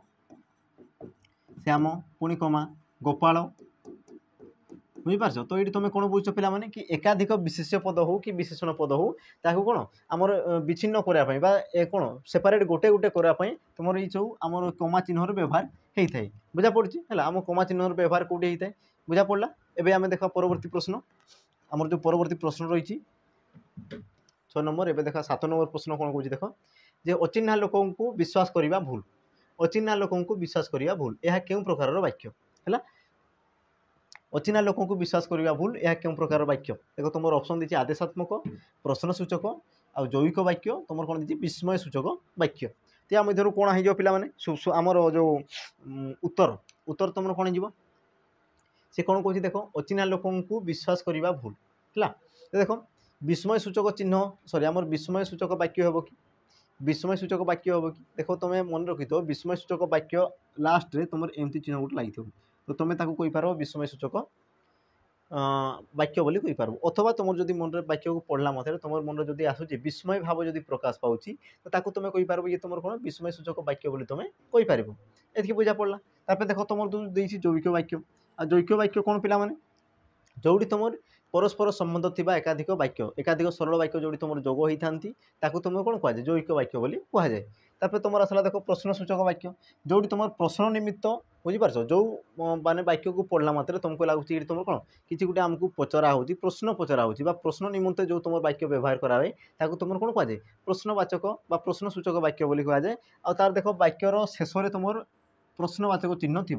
श्याम पुणी कमा गोपाल बुझीपार तो ये तुम कौन बुझ पे कि एकाधिक विशेष्य पद हो कि विशेषण पद हो ताकू कौन आमर विच्छिन्न करने कौन सेपरेट गोटे गोटे करने तुम ये सब आम कमा चिन्हर व्यवहार होता है बुझा पड़ी है आम कमा चिन्हर व्यवहार कौटी होता है बुझा पड़ा। एवं आम देखा परवर्ती प्रश्न आमर जो परवर्ती प्रश्न रही 6 नंबर एवं देखा 7 नंबर प्रश्न कौन कौन देख जे अचिन्हा लोक विश्वास करने भूल अचिन्हा लोक विश्वास करने भूल यह क्यों प्रकार वाक्य है अचिन्हा लोक विश्वास करने भूल यह क्यों प्रकार वाक्य देख तुम ऑप्शन दी आदेशात्मक प्रश्नसूचक आ जैविक वाक्य तुम कौन दी विस्मय सूचक वाक्य तो या मध्य कौन हो पे आमर जो उत्तर उत्तर तुम कौन हो से कौन कौन देख अचिन्हा लोक विश्वास करने भूल है देख विस्मय सूचक चिन्ह सॉरी आमर विस्मय सूचक वाक्य हे कि विस्मय सूचक वाक्य हे कि देख तुम मन रखी थो विस्मय सूचक वाक्य लास्ट रे तुम एमती चिन्ह गोटे लगी तो तुम कहीपर विस्मय सूचक वाक्य बोली कहीपर अथवा तुम जब मन वाक्य को पढ़ला मत तुम मन जब आसूँ विस्मय भाव जब प्रकाश पाँच तो तुम कहीपर ये तुम कौन विस्मय सूचक वाक्य बोली तुम कहीपर एति बुझा पड़ा। देख तुम जो देसी जैविक वाक्य आ जैविक वाक्य कौन पे जोड़ी तुम परस्पर संबंध थिबा एकाधिक वाक्य एकाधिक सरल वाक्य जोड़ी तुम जोग होता तुम कौन कहुए जैविक वाक्य बोली कहुए। तापर तुम आसला देख प्रश्नसूचक वाक्य जोड़ी तुम प्रश्न निमित्त बुझीपार जो माने वाक्य को पढ़ला मात्र तुमको लगुच तुम कौन किसी गोटे आमको पचरा हो प्रश्न पचरा हो प्रश्न निमित्त जो तुम वाक्य व्यवहार कराए ताकू तुम कौन कहुए प्रश्नवाचक बा प्रश्नसूचक वाक्य बोली कहुए आ तार देख वाक्यर शेष में तुम प्रश्नवाचक चिन्ह थी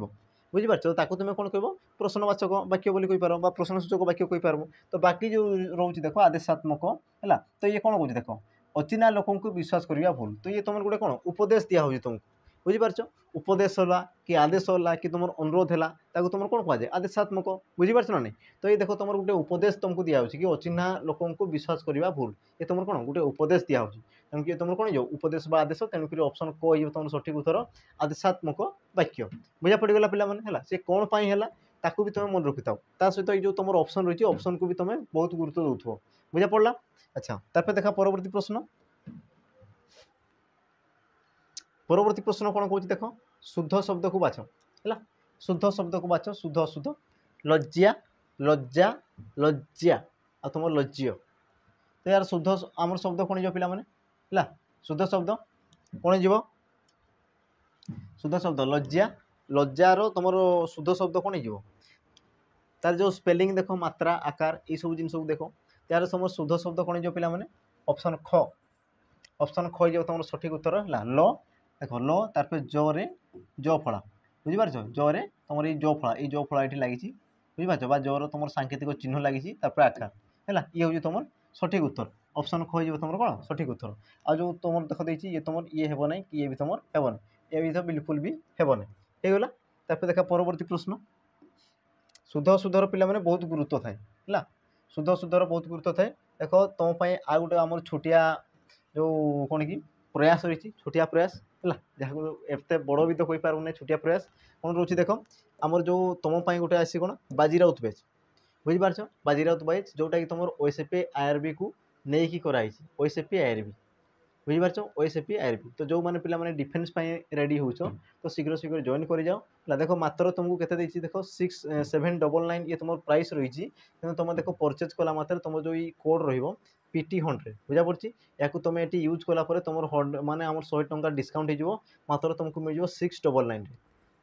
बुझीपार ताकू तुम कौन कह प्रश्नवाचक वाक्य बोली कहीपर प्रश्नसूचक वाक्य कहीपर। तो बाकी जो रोच देख आदेशात्मक है तो ये कौन कौन देख अचिन्हा लोक विश्वास करने भूल तो ये तुम गोटे कौन उपदेश दिया हो तुमको बुझीपार उपदेश होला कि आदेश होला कि तुम अनुरोध है तुम कौन कहुए आदेशात्मक बुझीपार ना नहीं। तो ये देख तुम गोटे उपदेश तुमको दिया कि अचिन्हा लोक विश्वास करने भूल ये तुम कौन गोटे उपदेश दिया हो तेणुक तुम कौन जो उपदेश बा आदेश तेणुक ऑप्शन को तुम सठिक उत्तर आदेशात्मक वाक्य बुझा पड़गला पे सी कौन पाई है ताकू भी तुम मन रखी था सहित ये जो तुम ऑप्शन रही ऑप्शन को भी तुम बहुत गुरुत्व दौथ बुझा पड़ा। अच्छा तापर देखा परवर्ती प्रश्न परवर्ती प्रश्न कौन कौन देख शुद्ध शब्द को बाछ है शुद्ध शब्द को बाछ शुद्ध अशुद्ध लज्जा लज्जा लज्जा आ तुम लज्ज्य तो यार शुद्ध आमर शब्द कौन जो पिला है शुद्ध शब्द कौन जीव शुद्ध शब्द लज्जा लज्जार तुम शुद्ध शब्द कौन हो तार जो स्पेलिंग देख मात्रा आकार ये सब जिन देख यार तुम शुद्ध शब्द कौन जो पिला ऑप्शन ख जो तुम सठिक उत्तर है ल देख ल तार जरे ज फला बुझीपार जरे तुम जो फला ये लगी बुझीपार जर तुम सांकेतिक चिन्ह लगी आकार है ये हूँ तुम सठिक उत्तर ऑप्शन ख हो तुम कौन सठिक उत्तर आ जो तुम देख देती ये तुम ये हेब ना कि ये भी तुम हेब ना ये भी तो बिल्कुल भी हेब ना होगला। तापर देखा परवर्ती प्रश्न शुद्ध अशुद्धर पिला माने बहुत गुरुत्व थाए है शुद्ध अशुद्धर बहुत गुरुत्व थाए देख तुम आ गोटे आम छोटिया जो कौन कि प्रयास रही छोटिया प्रयास है जहाँ एत बड़ भी तो कहीपर ना छोटिया प्रयास कौन रोचे देख आमर जो तुम गोटे आसी कौन बाजीराउत बैच बुझीपार बाजीराउत बैच जोटा कि तुम ओएसएपी आईआरबी को नहीं कराई ओएसएपी आईआरबी बुझिपारछ ओएसएपी आईआरबी तो जो माने पिला माने डिफेंस रेडी होछ तो शीघ्र शीघ्र जॉइन कर जाओ देखो मात्र तुमको केते देछि देखो 6799 ये तुम प्राइस रही तुम देखो परचेज कला मात्र तुम जो कोड रहिबो पीटी 100 बुझा पड़छि याकू तुम एटी यूज कला परे तुम माने हमर 100 टंका डिस्काउंट हो मात्र तुमको मिल जो 699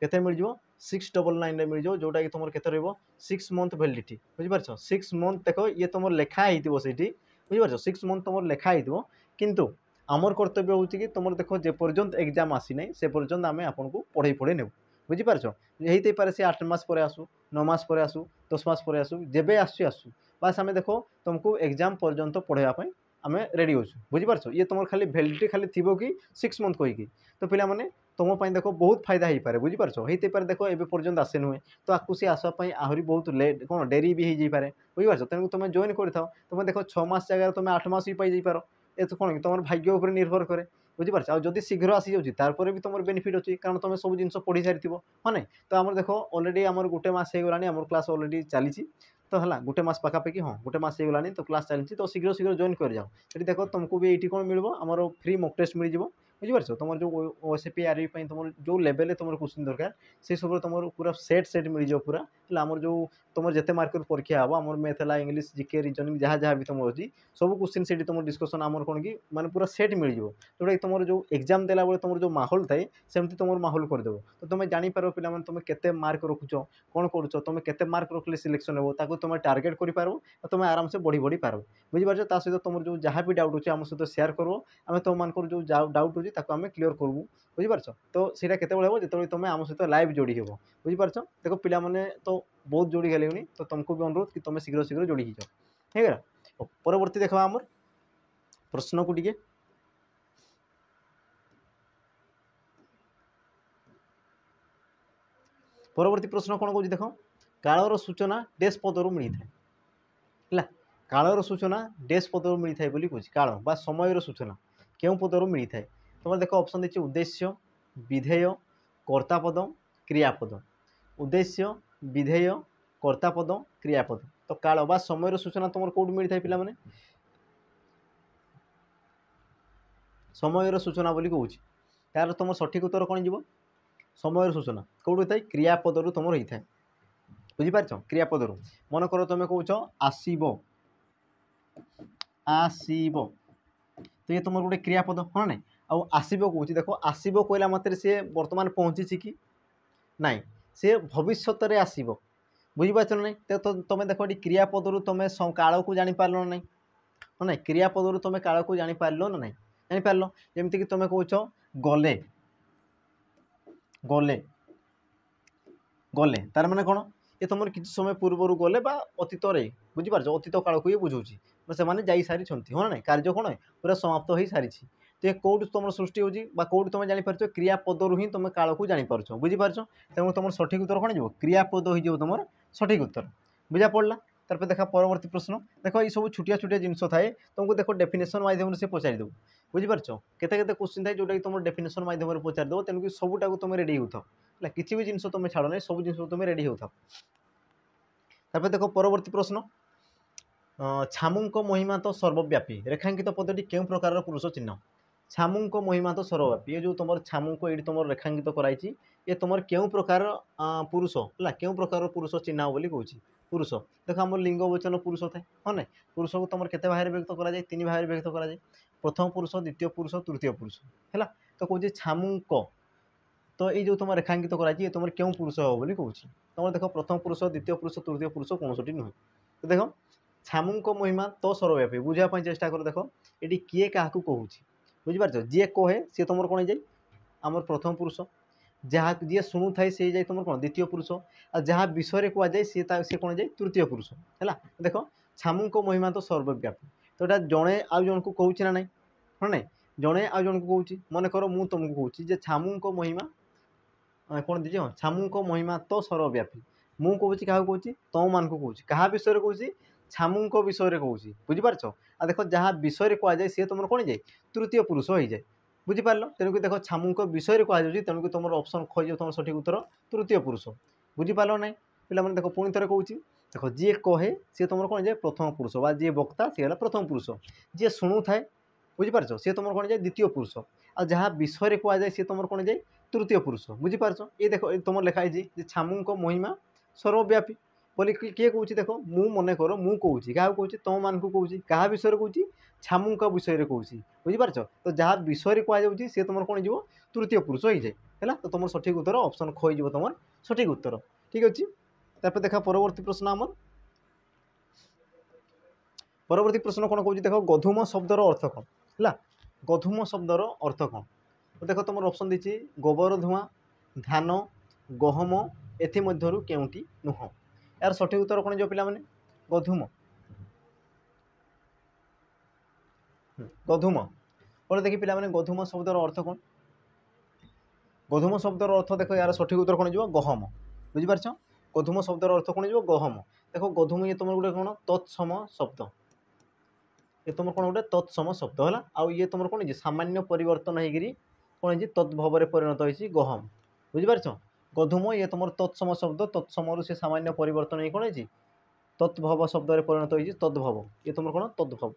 केते मिल जो 699 रे मिल जो जोटा कि तुम केते रहबो 6 मंथ वैलिडिटी बुझिपारछ 6 मंथ देखो ये तुम लेखा हितिबो सेठी बुझिपारछ 6 मंथ तुम लेखा हितिबो किंतु आमर कर्तव्य हूँ कि तुम देख जे पर्यंत एग्जाम आसी ना से पर्यंत आम आपको पढ़े पढ़े नेब बुझिपारछ होते पारे सी 8 मास पर आसू 9 मास पर आसू 10 मास पर आसू जेबे आसू बास आम देख तुमको एग्जाम पर्यंत पढ़ाई आम रेडी हो बुझिपारछ ये तुम खाली भैलिडिटी खाली थी कि 6 मंथ कहीकि तो पिला माने तुम देख बहुत फायदा हो पारे बुझिपारछ होते पारे देख एबे पर्यंत आसे नुहे तो आपको सी आसवाई आहरी बहुत लेट कौन डेरी भी हो पारे बुझिपारछ तेणु तुम जॉइन कर तुम देख 6 मास जगह तुम 8 मास भी पाई पार ए तो कौन तुम भाग्य उपर निर्भर करे बुझिपारछ आ जदि शीघ्र आसी जाऊँगी तारपर भी तुम बेनिफिट अच्छी कारण तुम सब जिन पढ़ी सारी हाँ ना तो आम देख अलरेडी आम गोटे मस हो गलानी आम क्लास अलरेडी चली तो है गोटे मस पाखापाखि हाँ गोटे मस हो गलानी तो क्लास चली तो शीघ्र शीघ्र जॉइन कर जाओ ये देख तुमको भी ये कौन मिल आम फ्री मक टेस्ट मिल जाव बुझिपारछ तुम जो ओएसएपी आरबी तुम जो लेवल तुम क्वेश्चन दरकार से सब तुम पूरा सेट मिल जाओ पूरा आमर जो तुम जिते मार्क परीक्षा हम आम मैथ है इंग्लीश जीके रीजनिंग जहाँ जहाँ भी तुम अच्छी सब क्वेश्चन से तुम डिस्कसन आम कौन कि माने पूरा सेट मिल जाव जोटा तुम जो एग्जाम देला बेले तुम जो माहौल थाए सेमती तुम माहौल करदेव तो तुम जापर पे तुम केते मार्क रखुच कौन करुच तुम केते मार्क रखले सिलेक्शन हो तुम टार्गेट कर तुम आराम से बढ़ी बढ़ी पार बुझिपार ता सहित तुम जो जहाँ भी डाउट अच्छे आम सहित सेयार कर आम तुम मान जो डाउट अच्छी आम क्लीयर करबू बुझिपारछ तो सीटा केत हो जो तुम आम सहित लाइव जोड़ी हो बुझिपारछ देखो पिला माने तो बहुत जोड़ी गले तो तुमको भी अनुरोध कि तुम शीघ्र शीघ्र जोड़ी ही जाओ है परवर्ती देखा आमर प्रश्न को टिके परवर्ती प्रश्न कौन कौन देख कालर सूचना डेस पदर मिलता है कालर सूचना डेस पदर मिलता है बोली कह काल बा समय सूचना क्यों पदर मिलता है तुम देख ऑप्शन देखिए उद्देश्य विधेय कर्तापद क्रियापद उद्देश्य विधेय कर्तापद क्रियापद तो काल बा समय सूचना तुम कौट मिलता है पिला माने समय सूचना बोली कहूँ तार तुम सठिक उत्तर कौन जीव समय सूचना कौट होता है क्रियापद तुम होता है बुझिपारछ क्रियापद मन कर तुम कौच आसीब आसीब तो ये तुम गोटे क्रियापद हाँ ना आसीब कौच देख आसीब कहला मात्र सी बर्तमान पहुँची कि नाई सी भविष्य में आसीब बुझिपार ना तो तुम देख क्रियापद तुम काल को जापार ना हाँ ना क्रियापद तुम काल को जापार ना ना जापार जमीक तुम कौच गले गले गले तार माने कौन ये तुम किसी समय पूर्वर गले अतीत बुझिपार अतीत काल को ये बुझाऊँगी से जा सारी हाँ ना कार्य कौन पूरा समाप्त हो सारी तो ये कौट तुम सृष्टि होगी कौट तुम जापर क्रियापद ही तुम काल को जापार बुझिपार तेणु तुम सठिक उत्तर कौन हो क्रियापद हो तुम सठिक उत्तर बुझा पड़ा तार देखा परवर्ती प्रश्न देख ये सब छुटिया छुटिया जिनस थाए तुमको देख डेफिनेशन माध्यम से पचारिदेव बुझिपार केते क्वेश्चन थाए जोटा कि तुम डेफिनेशन माध्यम से पचारिदेव तेणुक सबूटा तुम रेडी हो किसी भी जिनस तुम छाड़ ना सब जिन तुम रेडी हो देख परवर्ती प्रश्न छामुक महिमा तो सर्वव्यापी रेखांकित पदटी क्यों प्रकार पुरुष चिन्ह छामुक महिमा तो सर्वव्यापी ये जो तुम छामुक ये तुम रेखांकित कराई ये तुम क्यों प्रकार पुरुष है क्यों प्रकार पुरुष चिन्ह बोली कहूँ पुरुष देख आम लिंग वचन पुरुष थाए हाँ ना पुरुष को तुम केते भाग व्यक्त कराए 3 भाग व्यक्त कराए प्रथम पुरुष द्वितीय पुरुष तृतीय पुरुष है तो कौन छामुक तो ये जो तुम रेखांकित कराई तुम क्यों पुरुष हो बोली कहूँ तुम देख प्रथम पुरुष द्वितीय पुरुष तृतीय पुरुष कौन नुहे तो देख छामुक महिमा तो सर्वव्यापी बुझापी चेष्टा कर देख ये किए क्या कहूँ बुझिपार जी कहे सी तुम कौन जाए आम प्रथम पुरुष जहाँ जी शुणु थाए सी जाए तुम कौन द्वितीय पुरुष आ जहाँ विषय कहुए सी कौन जाए तृतीय पुरुष है देख छामुक महिमा तो सर्वव्यापी तो यहाँ जड़े आउ जन को कहूँ ना ना हाँ ना जड़े आउ जन को कहूँ मन कर मुझे तुमको कहूँ छामुक महिमा कौन दीजिए हाँ छामुक महिमा तो सर्वव्यापी मुझे कहूँ क्या कहूँ तुम मान को कहूँ क्या विषय कहूँ छामुक विषय कहूँ बुझिपार आ देख जहाँ विषय कहुए सी तुम कौन जाए तृतीय पुरुष हो जाए बुझिपार तेणुक देख छामुक विषय कहुच्छी तेणुक तुम ऑप्शन खोज तुम सठिक उत्तर तृतीय पुरुष बुझिपार ना पे देख पुणी थे कहूँ देख जी कहे सी तुम कौन जाए प्रथम पुरुष बा जी वक्ता सी है प्रथम पुरुष जी शुणु थाए बुझिपारछ सी तुम कौन जाए द्वितीय पुरुष आ जहाँ विषय कह जाए सी तुम कौन जाए तृतीय पुरुष बुझिपारछ ये देख तुम लिखाई छामू महिमा सर्वव्यापी बोली किए कौन देख मु मन कर मु कौच क्या कौन तुम मान कौच क्या विषय कौच छामू विषय कौच बुझिपारछ तो जहाँ विषय कहुच्छी सी तुम कौन हो तृतीय पुरुष हो जाए है तो तुम सठिक उत्तर ऑप्शन खोई तुम सठिक उत्तर ठीक अच्छे तापर देखा परवर्ती प्रश्न आम परवर्ती प्रश्न कौन कौन देख गधूम शब्दर अर्थ कौन है गधूम शब्दर अर्थ कौन तो देख तुम ऑप्शन देती गोबर धुआं धान गहम एमध्यु केउटी नुह यार सठिक उत्तर कौन जो पिला माने गधूम गधूम बोले देखी पिला माने गधूम शब्दर अर्थ कौन गधूम शब्दर अर्थ देख यार सठिक उत्तर कौन जो गहम बुझिपारछ गधूम शब्दर अर्थ कौन जो गहम देख गधूम ये तुम गोटे कौन तत्सम शब्द ये तुम कौन गोटे तत्सम शब्द है आउ ये तुम कौन सामान्य परिवर्तन होगी कौन तत्भव परिणत होती गहम बुझिपारछ गधूम ये तुम तत्सम शब्द तत्सम से सामान्य परिवर्तन हो कौन है तत्भव शब्द परिणत होती तद्भव ये तुम कौन तद्भव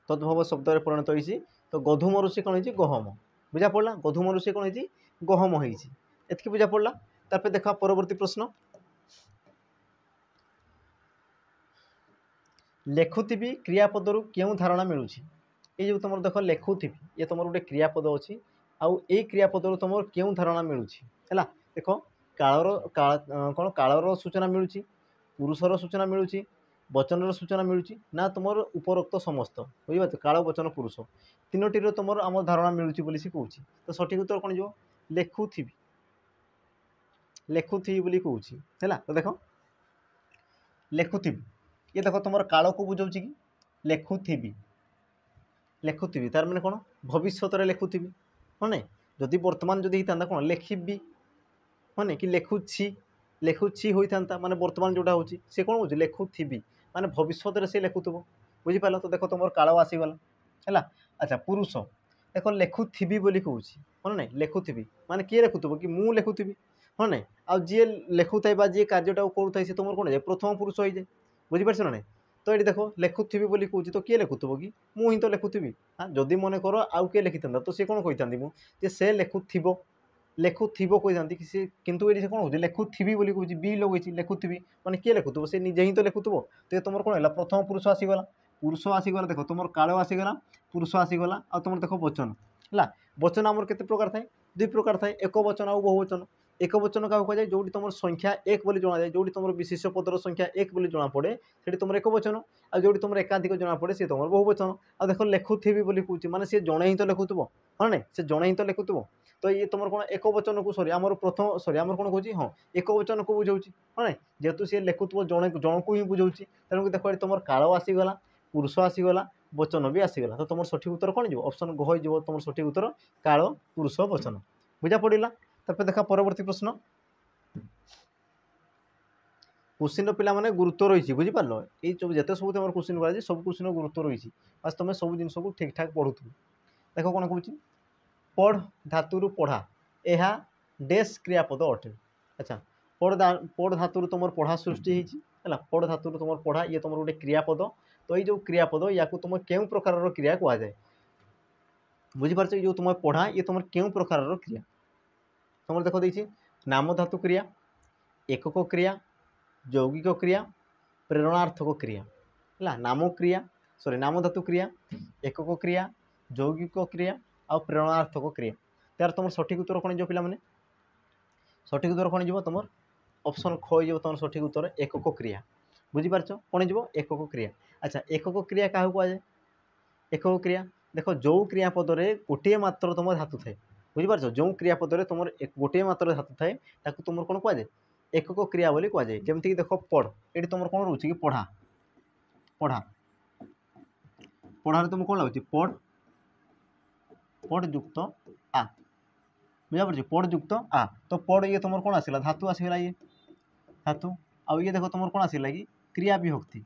तद्भव शब्द परिणत होती तो गधूम से कौन है गहम बुझा पड़ा गधूम से कौन है गहम होती बुझा पड़ा तापर देखा परवर्ती प्रश्न लेखुथी क्रियापदर क्यों धारणा मिलूँ ये जो तुम देख लेखुथी ये तुम गोटे क्रियापद अच्छी आउ ये क्रियापदर तुम क्यों धारणा मिलूँ है देख कालर कौन कालर सूचना मिलूँ पुरुषर सूचना मिलूँ वचनर सूचना मिलूँ ना तुम उपरोक्त समस्त बुझे काल वचन पुरुष तीनोटी तुम आम धारणा मिलूँ बोली सी कहूँ तो सठिक उत्तर कौन जो लेखुथी लेखुथी बोली कहूँ है तो देख लेखुथी ये देख तुम काल को बुझाऊँ कि लेखुथी लेखुथी तार मैंने कौन भविष्य लेखुथी हाँ ना जदि वर्तमान जदि होता कौन लेखिबी हाँ ना कि लेखुछी लेखुछी होता माने वर्तमान जोटा हो सी कौन हो लेखुथी माने भविष्य से लेखुव बुझिपाल तो देख तुम काल आसीगला है अच्छा पुरुष देख लेखुथी बोली कहूँ हाँ ना लेखुथी माने किए लेखुव कि मु लेखुथी हाँ ना आ जी लेखुए जी कार्यटा करूँ सी तुम कौन है प्रथम पुरुष हो जाए बुझिपार ना तो ये देख लेखुथी बोली कहूँ तो किए लेखुव कि मुझे तो लेखुथी हाँ जदि मन कर आउ किए लिखि था तो सी कौन कही मुझे से लेखुव लेखुव कही कि सी किंतु ये कौन हो लेखुथी बोली कहूँ बी लगे लेखुथी माने किए लेखुव से निजे ही तो लेखुव तो तुम कौन है प्रथम पुरुष आसीगला पुरुष आसीगला देख तुम काल आसीगला पुरुष आसीगला आ तुम देख वचन है वचन आमर केते प्रकार थाए दुई प्रकार थाए एक वचन आ बहुवचन एक वचन क्या कहुए जो तुम संख्या एक बोली जना जाए जो तुम विशेष पदर संख्या एक बोली जना पड़े से तुम एक वचन आ जो तुम एकाधिक जना पड़े सी तुम बहुवचन आ देख लेखुथी बोली कहूँ माने सी जड़े ही तो लेखुव हाँ ना से जड़े ही तो लेखुव तो ये तुम कौन एक वचन को सॉरी आमर प्रथम सॉरी आमर कौन कहूँ हाँ एक वचन को बुझाऊँ हाँ ना जेहेतु सी लेखुव जन को ही बुझाऊँ तेणुक देख तुम काल आसीगला पुरुष आसीगला वचन भी आसीगला तो तुम सठिक उत्तर कौन जो ऑप्शन घ हो तुम सठिक उत्तर काल पुरुष वचन बुझा पड़ा तापर देखा परवर्ती प्रश्न क्वेश्चन पिला माने गुरुत्व रही बुझिपार ये जिते सब तुम क्वेश्चन कर सब क्वेश्चन गुरुत्व रही बस तुम सब जिन को ठीक ठाक पढ़ु देख कौन कहूँ पढ़ धातु पढ़ा यह डेस क्रियापद अटे अच्छा पढ़ धातु तुम पढ़ा सृष्टि है पढ़ धातु तुम पढ़ा ये तुम गोटे क्रियापद तो ये जो क्रियापद या तुम क्यों प्रकार क्रिया कहुए बुझिपार जो तुम पढ़ा ये तुम क्यों प्रकार क्रिया तुम देख देखिए नाम धातु क्रिया एकक क्रिया यौगिक क्रिया प्रेरणार्थक क्रिया है नाम क्रिया सॉरी नाम धातु क्रिया एकक क्रिया यौगिक क्रिया आ प्रेरणार्थक क्रिया तार तुम सठिक उत्तर कौन जो पिला माने सठिक उत्तर कौन जो तुम ऑप्शन ख हो तुम सठिक उत्तर एकक क्रिया बुझिपार कौन जो एकक क्रिया अच्छा एकक क्रिया क्या कहुए एकक क्रिया देख जो क्रियापद गोटे मात्र तुम धातु थाए बुझिपार जो क्रियापद तुम गोटे मात्र धातु थाए ताकू तुम कौन कहुए एकक क्रिया बोली कहुए जमीक देख पढ़ ये तुम कौन रोचे कि पढ़ा पढ़ा पढ़ार तुम कौन लगुच पढ़ पढ़ युक्त आ बुझा पड़े पढ़ युक्त आ तो पढ़ ये तुम कौन आसला धातु आसगला ये धातु आउ ये देख तुम कौन आसला कि क्रिया विभक्ति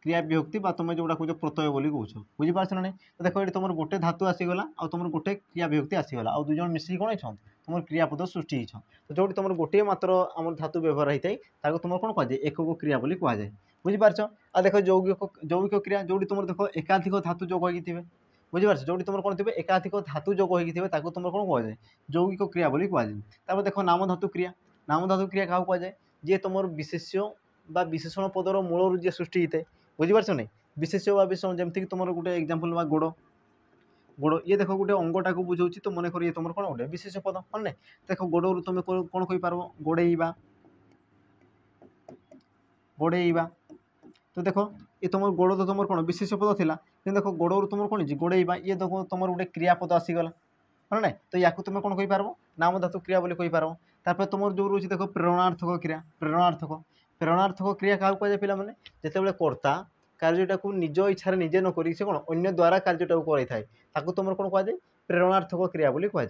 क्रिया विभक्ति बा तुम जोटा कौच प्रत्यय बोली कौच बुझीपार ना नहीं। तो देखो ये तुम गोटे धातु आसीगला आ तुम गोटे क्रिया विभक्ति आसीगला आ दुई जन मिसिक कौन होन तुम क्रियापद सृष्टि होन। तो जो तुम गोटे मात्र आम धातु व्यवहार होता है तुम कौन कहुए एकक क्रिया बोली कहुए बुझीपार। आ देख जौगिक क्रिया जो तुम देख एकाधिक धातु जोग होते बुझीपार जो तुम कौन थे एकाधिक धातु जोग होते तुम कौन कहुए जौगिक क्रिया बोली कहुए। देख नाम धातु क्रिया क्या कहुए जी तुम विशेष्य बा विशेषण पदर मूल जी सृष्टि होता है बुझीपार नहीं। विशेष्य बा विशेषण जमीक तुम गोटे एग्जांपल ना गोड़ गोड़ ये देख गोटे अंगटा को बुझाऊँ तो मन कर तुम कौन गोटे विशेष पद हाँ ना। देख गोड़ तुम कौन कहींपार गोड़ेଇବା गोड़ेଇବା। तो देख ये तुम गोड़ तो तुम कौन विशेष पद थिला देख गोड़ तुम कौन गोड़ेଇବା ये देख तुम गोटे क्रियापद आसीगला हाँ ना। तो या तुम कौन कहींपार नाम धातु क्रिया बोली कहींपार। तापर तुम जो रोचे देख प्रेरणार्थक क्रिया प्रेरणार्थक क्रिया क्या कहुए पे जिते कर्ता कार्यटा को निज इच्छा निजे न करी कौन अन्य द्वारा कार्यटा कराई तुम कौन कहुए प्रेरणार्थक क्रिया बोली कहुए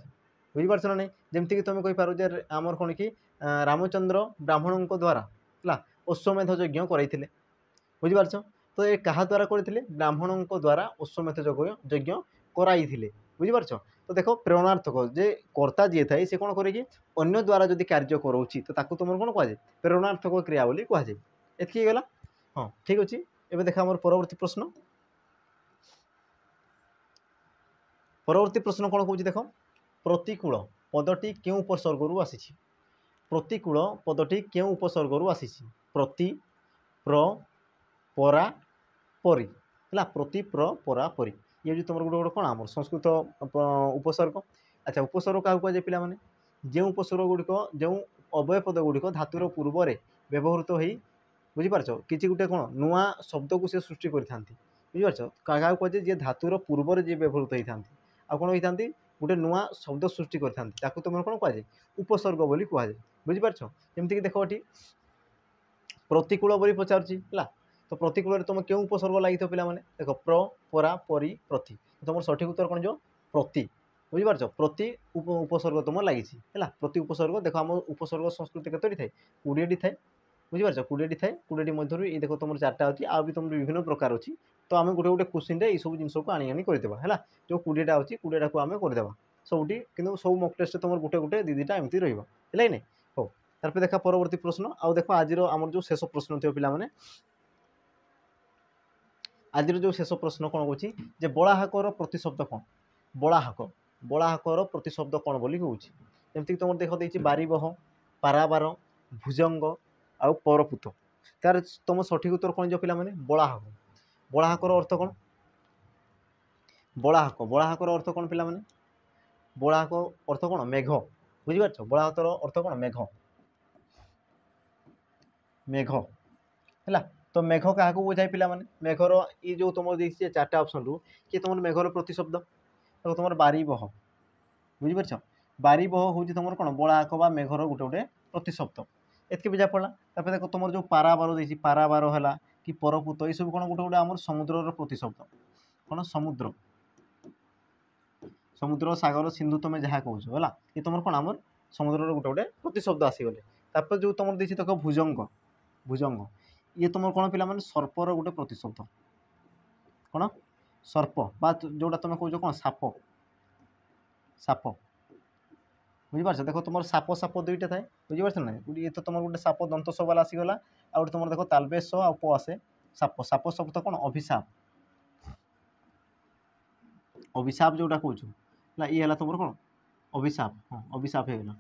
बुझीपार ना नहीं। जमीक तुम कहींपार जे आमर कौन कि रामचंद्र ब्राह्मण द्वारा है अश्वमेध यज्ञ कराइले बुझीपार। तो ये क्या द्वारा करते ब्राह्मण द्वारा अश्वमेध यज्ञ कराइले बुझीपार। तो देख प्रेरणार्थक जे कर्ता जी थाए से कौन करे अन्य द्वारा जदि कार्य कराऊँगी तो तुम कौन कहुए प्रेरणार्थक क्रिया बोली कहुए एति गला। हाँ ठीक अच्छे एवं देखा आम परवर्ती प्रश्न कौन कौन देख प्रतिकूल पदटी क्यों उपसर्ग आसी प्रतिकूल पदटी क्यों उपसर्ग आसी प्रति प्र परा परी है प्रति प्र परा परी ये जो तुम गोटे गोटे कौन आम संस्कृत उपसर्ग। अच्छा उपसर्ग क्या कहुए पे जो उपसर्ग गुड़िक जो अव्यय पद गुड़िक धातुर पूर्व व्यवहृत हो बुझीपार किसी गोटे कौन नुआ शब्द को सी सृष्टि करता बुझीपार क्या कहुए जी धातुर पूर्व जी व्यवहृत होता आ कौन होता गोटे नुआ शब्द सृष्टि करता तुम कौन कहुए उपसर्ग बोली कहुए बुझीपार। जमीक देख ये प्रतिकूल बोली पचारुची है तो प्रतिकूल तुम क्यों उपसर्ग लगी पे देख प्र परा परी प्रति तुम सठिक उत्तर कौन जो प्रति बुझीपार प्रति उपसर्ग तुम लगी है प्रति उपसर्ग देख आम उपसर्ग संस्कृति कतोटी थाए 20टी थाए बुझीपार 20टी थाए 20टी मध्य ये देख तुम 4टा अच्छी आ भी तुम विभिन्न प्रकार अच्छी। तो आम गोटे गोटे क्वेश्चन ये सब जिन को आनी करदेवा है जो 20टा अच्छी 20टा को आम करदेवा सबुटी कि सब मक टेस्ट तुम गोटे गोटे दीटा एमती रही है नहीं हो। तार देखा परवर्ती प्रश्न आउ देख आज आम जो शेष प्रश्न थी पे आज जो शेष प्रश्न कौन कहे बड़ाहाकर प्रतिशब्द कौन बड़ाहाकर प्रतिशब्द कौन बोली कौच जमीक तुम देख देखिए बारीबह पाराबार भुजंग आउ परपुत तार तुम सठिक उत्तर कौन जो पे बड़ाहाक बड़ाहाकर अर्थ कौन बड़ाहाकर अर्थ कौन पे बड़ाहाक अर्थ कौन मेघ बुझीपार बड़ाहाकर अर्थ कौन मेघ मेघ है। तो मेघ क्या बुझाए पे मेघर ये जो तुम देखिए 4टा ऑप्शन रु कि तुम मेघर प्रतिशब्द तो तुम बारीबह बुझीपार बारीबह हूँ तुम कौन बड़ाहाक बा मेघर गोटे गोटे प्रतिशब्द एतके बुझा पड़ा। तापर देख तुम जो पाराबार देखिए पाराबार है कि परपुत ये सब कौन गोटे गोटे आम समुद्र प्रतिशब्द कौन समुद्र समुद्र सागर सिंधु तुम जहाँ कौच है ये तुम कौन आम समुद्र गोटे गोटे प्रतिशब्द आसीगले। तापर जो तुम देखिए देख भुजंग भुजंग ये तुम कौन पे सर्पर गोटे प्रतिशब्द कौन सर्प बा जोटा तुम कौच कौन साप साप बुझीपार देख तुम साप साप 2टा थाए बुझीपार ना ये तो तुम गोटे साप दंत सवाल आसीगला आ तुम देख तालबेश आ प आसे साप साप शब्द कौन अभिशाप अभिशाप जोटा कौच है ये तुम कौन अभिशाप हाँ अभिशाप होगा।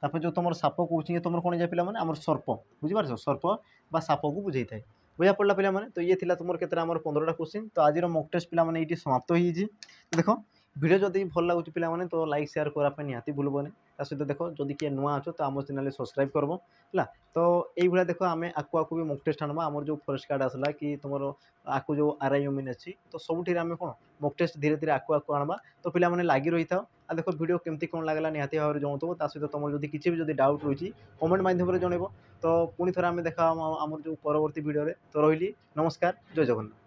तापर जो तुम साप कौच तुम कौन जाए पे आम सर्प बुझीपार सर्प बा साप को बुझे थाए बुझा पड़ा पे। तो ये तुम के 15टा क्वेश्चन तो आज मक टेस्ट पे ये समाप्त हो देख वीडियो जदि भल लगुच पे तो लाइक शेयर करने निहाती भूलबनी ता सहित देख जदि किए नुआ अच्छो तो आम चैनल सब्सक्राइब करब है। तो ये देख आम आकु भी मक टेस्ट आनवा आम जो फॉरेस्ट गार्ड आसला कि तुम आकु जो RI मीन अच्छी तो सबुठी आम कौन मक टेस्ट धीरे धीरे आकु आनवा तो पे लगी रही था। आ देख वीडियो केमती कौन लगला निहाती भाव जनाव ता सहित तुम जदि किसी भी डाउट रही कमेंट माध्यम जनइब। तो पुणी थोड़ा आम देखा आम जो परवर्ती वीडियो तो रही नमस्कार जय जगन्नाथ।